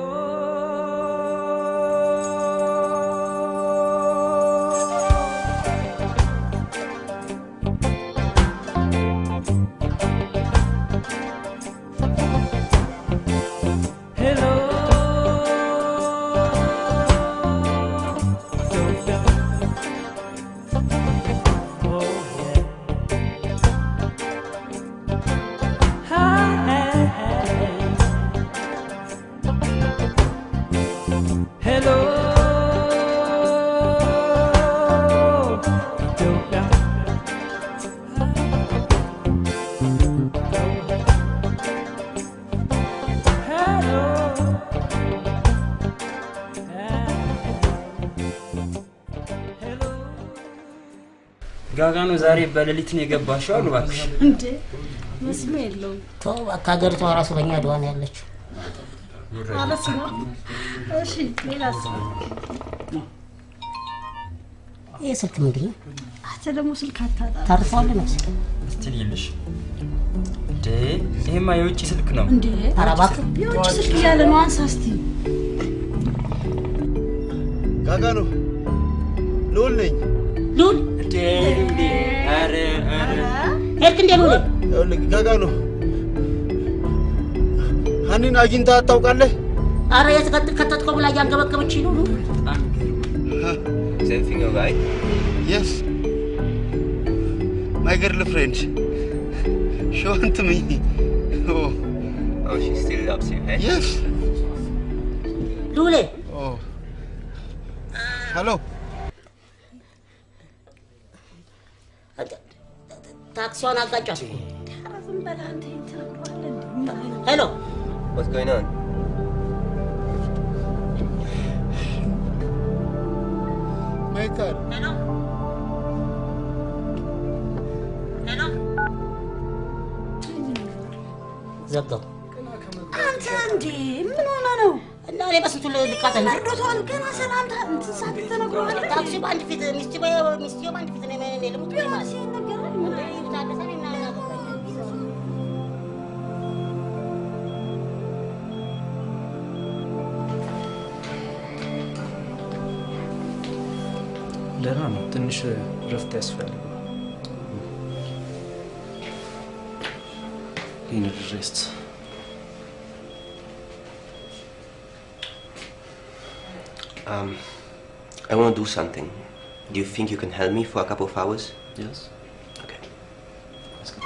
Speaker 6: ጋጋኑ ዛሬ በሌሊት ነው የገባሽው አሉ ባክሽ
Speaker 21: እንዴ መስሎ የለው
Speaker 12: ተው አካገርቷ ራሱ በእኛ ዱዋን ያለችው
Speaker 21: ማለት ነው እሺ ሌላስ
Speaker 12: ይሄ ስልክ ምንድን ነው
Speaker 21: አንተ ደግሞ ስልክ አታጣ
Speaker 12: ታርፋለህ ነው
Speaker 6: እስቲ ልልሽ እንዴ ይሄማ የውጭ ስልክ ነው
Speaker 21: እንዴ
Speaker 12: አራባክ
Speaker 21: የውጭ ስልክ ያለ ነው አንሳ እስቲ
Speaker 7: ጋጋኑ ሉል ነኝ
Speaker 12: ሉል
Speaker 6: እንዴ አረ
Speaker 12: ሄድክ እንዴ ሉል
Speaker 7: ሉል ጋጋኑ ሀኒን አግኝታ ታውቃለህ
Speaker 12: አረ የተከተትከው ብላ ያንገበከበች ነው
Speaker 19: Is everything alright?
Speaker 2: Yes. My girlfriend. She wants me. Oh.
Speaker 19: Oh, she still loves you, eh?
Speaker 2: Yes.
Speaker 12: Lule.
Speaker 2: Oh. Hello.
Speaker 12: ታክሲውን አጋጫስ ሄሎ
Speaker 19: What's going on?
Speaker 2: Michael.
Speaker 12: Hello. Hello. ዘጋው
Speaker 21: አንተ እንዴ ምን ሆነ ነው
Speaker 12: እና እኔ በስንቱ ልቃጠል
Speaker 21: ዶቷን ገና ሰላምታ እንትን ሳት ተነግሯል
Speaker 12: ታክሲ ባንድ ፊት ሚስቲ ባንድ ፊት ነው ለሙት ማለት
Speaker 1: ደህና ነው ትንሽ ረፍት ያስፈልጋል You need to rest.
Speaker 19: I want to do something. Do you think you can help me for a couple of hours?
Speaker 1: Yes.
Speaker 19: Okay. Let's go.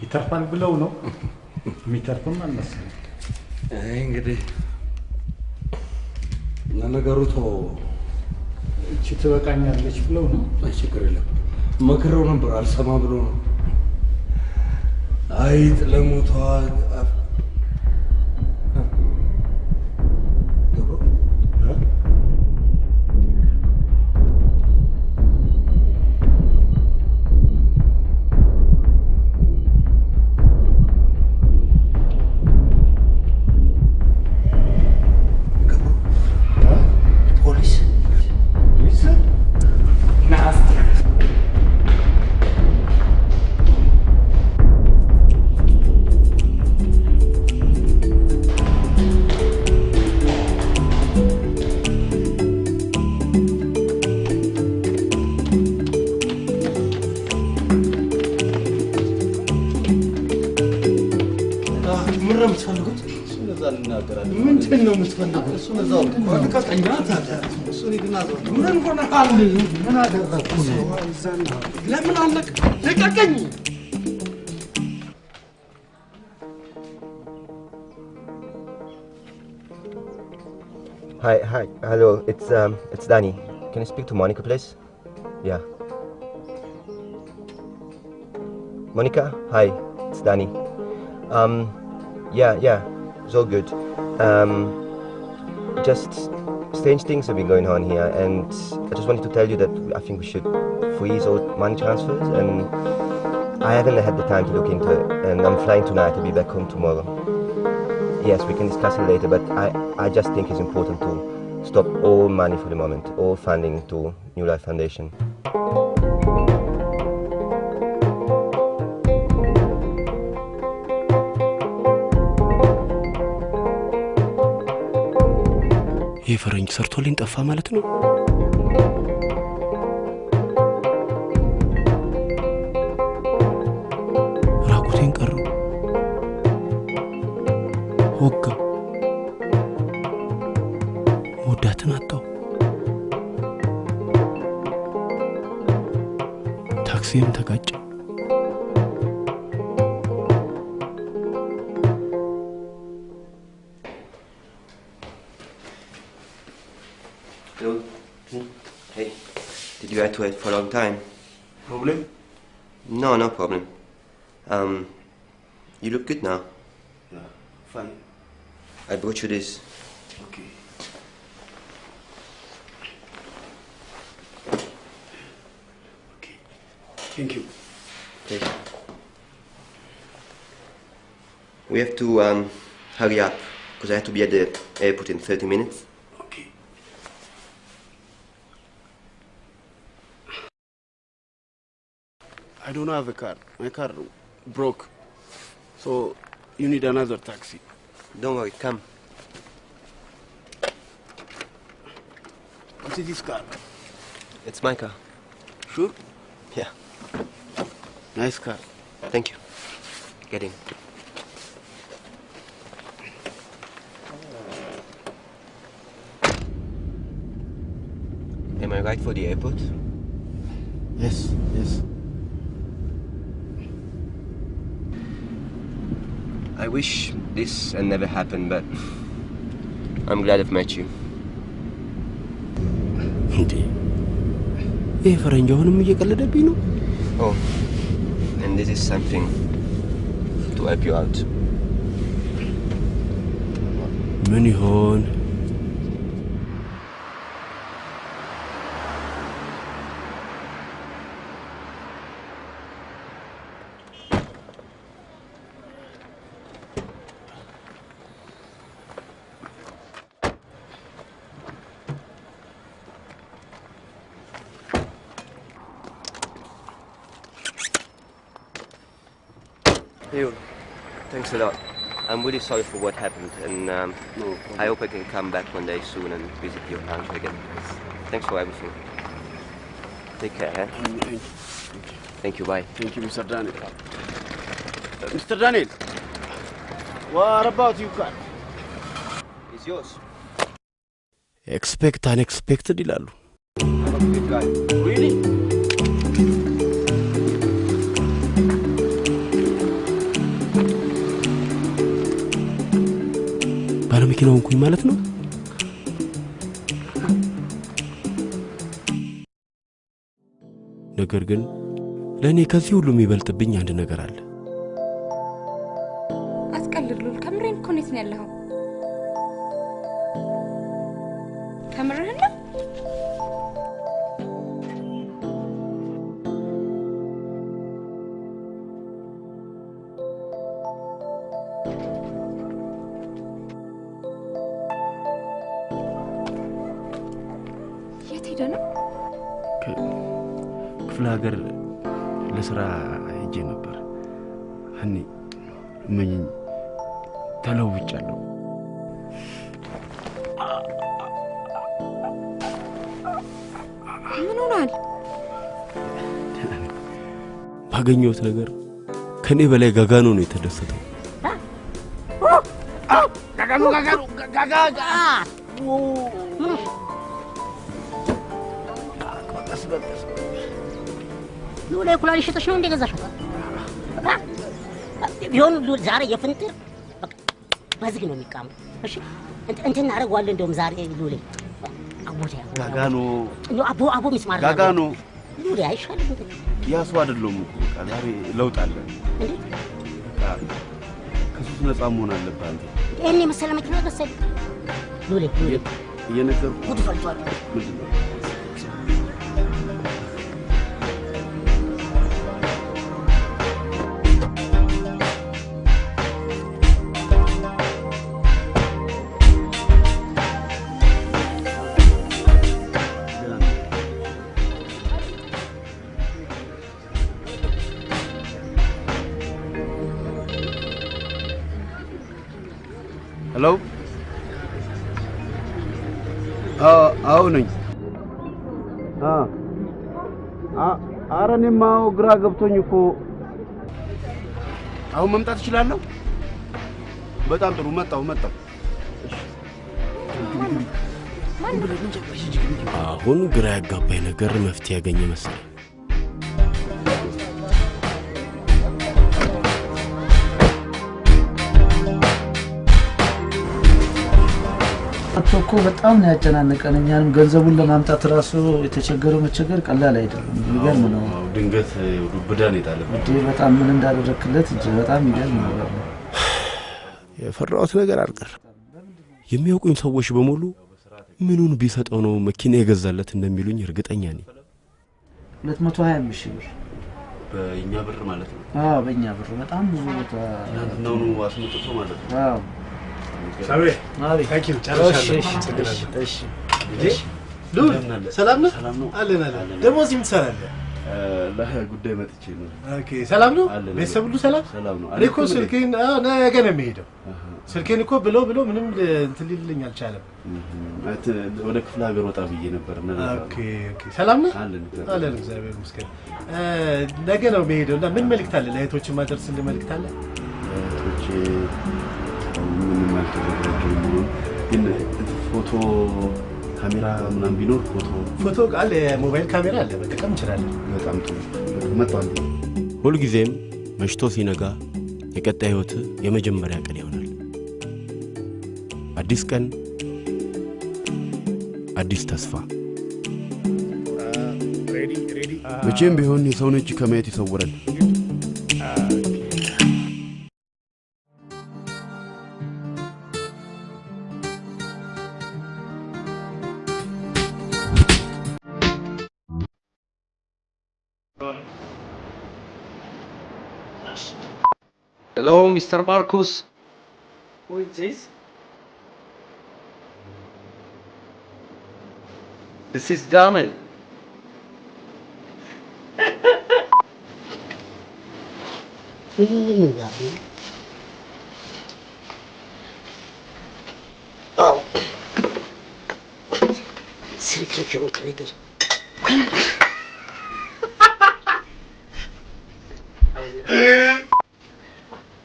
Speaker 11: ይተርፋል ብለው ነው የሚተርፍም አልመሰለኝ።
Speaker 1: እንግዲህ ለነገሩ ተው
Speaker 11: እቺ ትበቃኛለች ብለው ነው።
Speaker 1: አይ ችግር የለም መክረው ነበር አልሰማ ብሎ ነው። አይጥ ለሞቷ
Speaker 11: ምንድን ነው የምትፈልጉት? እሱን እዛው ልቀቀኛ ታዲያ እሱን ሂድና እዛው ምን ሆነሃል? ምን አደረግኩ ነው? ለምን አለቅ? ልቀቀኝ!
Speaker 19: Hi, hello. It's Danny. Can you speak to Monica, please? Yeah. Monica, hi. It's Danny. Yeah. It's all good. Just strange things have been going on here, and I just wanted to tell you that I think we should freeze all money transfers, and I haven't had the time to look into it, and I'm flying tonight. I'll be back home tomorrow. Yes, we can discuss it later, but I just think it's important to stop all money for the moment, all funding to New Life Foundation.
Speaker 5: ይሄ ፈረንጅ ሰርቶልኝ ጠፋ ማለት ነው። ራቁቴን ቀረው ወጋ ወዳትን አጣው ታክሲም ተጋጨ።
Speaker 19: Hey, did you have to wait for a long time?
Speaker 2: Problem?
Speaker 19: No, no problem. You look good now.
Speaker 2: Yeah, fine.
Speaker 19: I brought you this.
Speaker 2: Okay. Okay. Thank you.
Speaker 19: Please. We have to hurry up because I have to be at the airport in 30 minutes.
Speaker 2: I don't have a car. My car broke. So you need another taxi.
Speaker 19: Don't worry, come.
Speaker 2: What is this car?
Speaker 19: It's my car.
Speaker 2: Sure?
Speaker 19: Yeah.
Speaker 2: Nice car.
Speaker 19: Thank you. Get in. Am I right for the airport?
Speaker 2: Yes, yes.
Speaker 19: I wish this had never happened, but I'm glad I've met you.
Speaker 5: ይሄ ፈረንጅ አሁንም እየቀለደብኝ ነው።
Speaker 19: Oh, and this is something to help you out.
Speaker 5: ምን ይሆን?
Speaker 19: Hey, thanks a lot. I'm really sorry for what happened, and I hope I can come back one day soon and visit your country again. Thanks for everything. Take care, eh? Thank you, bye.
Speaker 2: Thank you, Mr. Daniel. Mr. Daniel, what about you car?
Speaker 19: It's yours.
Speaker 5: ኤክስፔክት አንኤክስፔክትድ ይላሉ።
Speaker 2: Really?
Speaker 5: ባለመኪናው እንኩኝ ማለት ነው። ነገር ግን ለእኔ ከዚህ ሁሉ የሚበልጥብኝ አንድ ነገር አለ።
Speaker 21: አትቀልሉል። ከምሬን እኮ ነው ያለኸው። ከምሬን ነው። የት ሄደ ነው?
Speaker 2: ክፍለ ሀገር ለስራ ሄጄ ነበር። እኔ ምን ተለውጫለሁ።
Speaker 21: ምን ሆናል?
Speaker 5: ባገኘሁት ነገር ከኔ በላይ ጋጋኖ ነው የተደሰተው።
Speaker 12: ጋጋኖ ጋጋ ሉላ ኩላሊት ሽጠሽ ነው እንደገዛሽው? ቢሆን ዛሬ የፍንጥር በዝግ ነው የሚቃመው። እሺ እንትን እናደርገዋለን። እንደውም ዛሬ ሉላ አቦታ
Speaker 2: ጋጋኖ
Speaker 12: አቦ ሚስማር
Speaker 2: ጋጋኖ
Speaker 12: ሉላ አይሻልም እንዴ?
Speaker 2: ያሱ አይደለም እኮ ዛሬ ለውጥ አለ
Speaker 12: እንዴ?
Speaker 2: ከሱስ ነፃ መሆን አለበት አንተ።
Speaker 12: እኔ መሰለ መኪና ገሰል ሉላ
Speaker 2: እየነገርኩ
Speaker 12: ጉድ ፈልቷል።
Speaker 2: ምንድን ነው? ሄሎ አዎ ነኝ ኧረ እኔማ ግራ ገብቶኝ እኮ አሁን መምጣት እችላለሁ በጣም ጥሩ መጣሁ
Speaker 5: አሁን ግራ ያጋባኝ ነገር መፍትሄ ያገኘ መሰለኝ
Speaker 15: እኮ በጣም ነው ያጨናነቀን እኛንም ገንዘቡን ለማምጣት ራሱ የተቸገረው መቸገር ቀላል አይደለም ይገርም ነው
Speaker 2: ድንገት ዱብዳን ይጣለበት
Speaker 15: በጣም ምን እንዳደረክለት እንጂ በጣም ይገርም ነው
Speaker 5: የፈራሁት ነገር አልቀር የሚያውቁኝ ሰዎች በሙሉ ምኑን ቢሰጠው ነው መኪና የገዛለት እንደሚሉኝ እርግጠኛ ነኝ
Speaker 15: 220 ሺህ ብር
Speaker 2: በእኛ ብር ማለት ነው
Speaker 15: በእኛ ብር በጣም ብዙ
Speaker 2: ነው አስመጥቶ ማለት ነው
Speaker 18: ሳምሬ ታንክ ዩ እሺ ሉል ሰላም ነው አለን ደግሞ እዚህ ምን ትሰራለህ
Speaker 2: ለጉዳይ መጥቼ ነው
Speaker 18: ኦኬ ሰላም ነው ቤተሰብ ሁሉ ሰላም
Speaker 2: ነው
Speaker 18: እኔ እኮ ስልኬን ነገ ነው የምሄደው ስልኬን እኮ ብሎ ምንም እንትን ሊልኝ አልቻለም
Speaker 2: ወደ ክፍለ ሀገር ወጣ ብዬ ነበር
Speaker 18: ኦኬ ሰላም ነው አለን እግዚአብሔር ይመስገን ነገ ነው የምሄደው እና ምን መልእክት አለ ለእህቶች ማድረስልህ መልእክት አለ
Speaker 2: እህቶቼ ምንም አልተዘጋጀሁም ግን ፎቶ ካሜራ ምናምን ቢኖር
Speaker 18: ፎቶ አለ ሞባይል ካሜራ አለ መጠቀም እንችላለን
Speaker 2: በጣም ጥሩ መጣው
Speaker 5: ሁልጊዜም መሽቶ ሲነጋ የቀጣይ ህይወት የመጀመሪያ ቀን ይሆናል አዲስ ቀን አዲስ ተስፋ
Speaker 2: መቼም ቢሆን የሰውን እጅ ከማየት ይሰውራል
Speaker 1: Hello, Mr. Marcus.
Speaker 10: Who is this?
Speaker 1: This is Daniel.
Speaker 12: Oh. Seriously,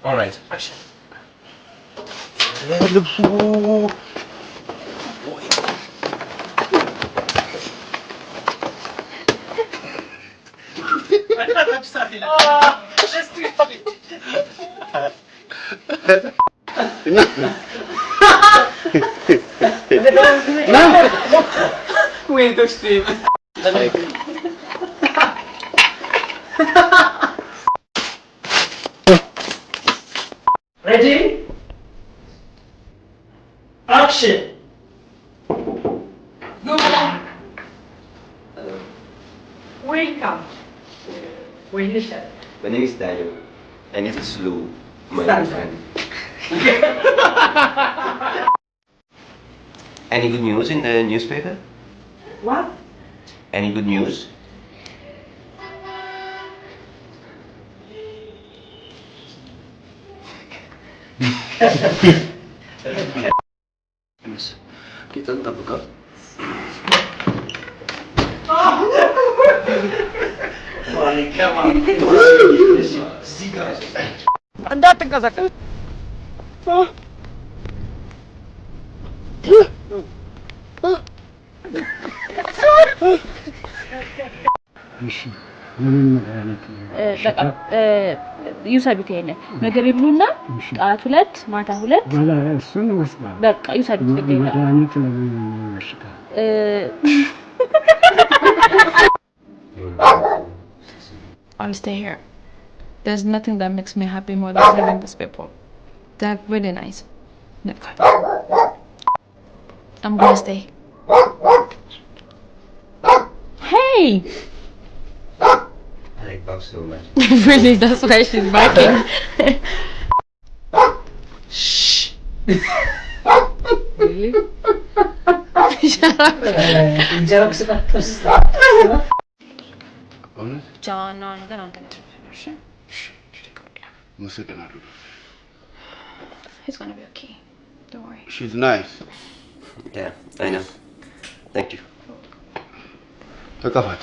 Speaker 1: All right, action.
Speaker 10: Wait, to Steve. Ready? Action! Go on! Welcome. Wait a second.
Speaker 19: My name is Daniel. I need to slew my friend. Any good news in the newspaper?
Speaker 10: What?
Speaker 19: Any good news?
Speaker 1: Kita ntabka.
Speaker 10: እንዳትንቀሳቀስ
Speaker 3: ይውሰዱት ይሄን ምግብ ይብሉና ጠዋት 2 ማታ 2
Speaker 17: በላ እሱን ወስዳ
Speaker 3: በቃ ይውሰዱት ግዴታ
Speaker 17: መድኃኒት ለበሽታ
Speaker 3: I'll stay here. There's nothing that makes me happy more than serving these people. They're really nice. Look. I'm gonna stay. Hey!
Speaker 19: I like Bob so much.
Speaker 3: Really, that's why she's barking. Shh. Really? Shut up.
Speaker 10: Jokes about this.
Speaker 3: John, no, I'm gonna
Speaker 2: መሰገናለሁ
Speaker 3: He's gonna be okay.
Speaker 8: Don't worry.
Speaker 2: She's nice.
Speaker 9: Yeah, I know. Thank you.
Speaker 2: ተቀፋት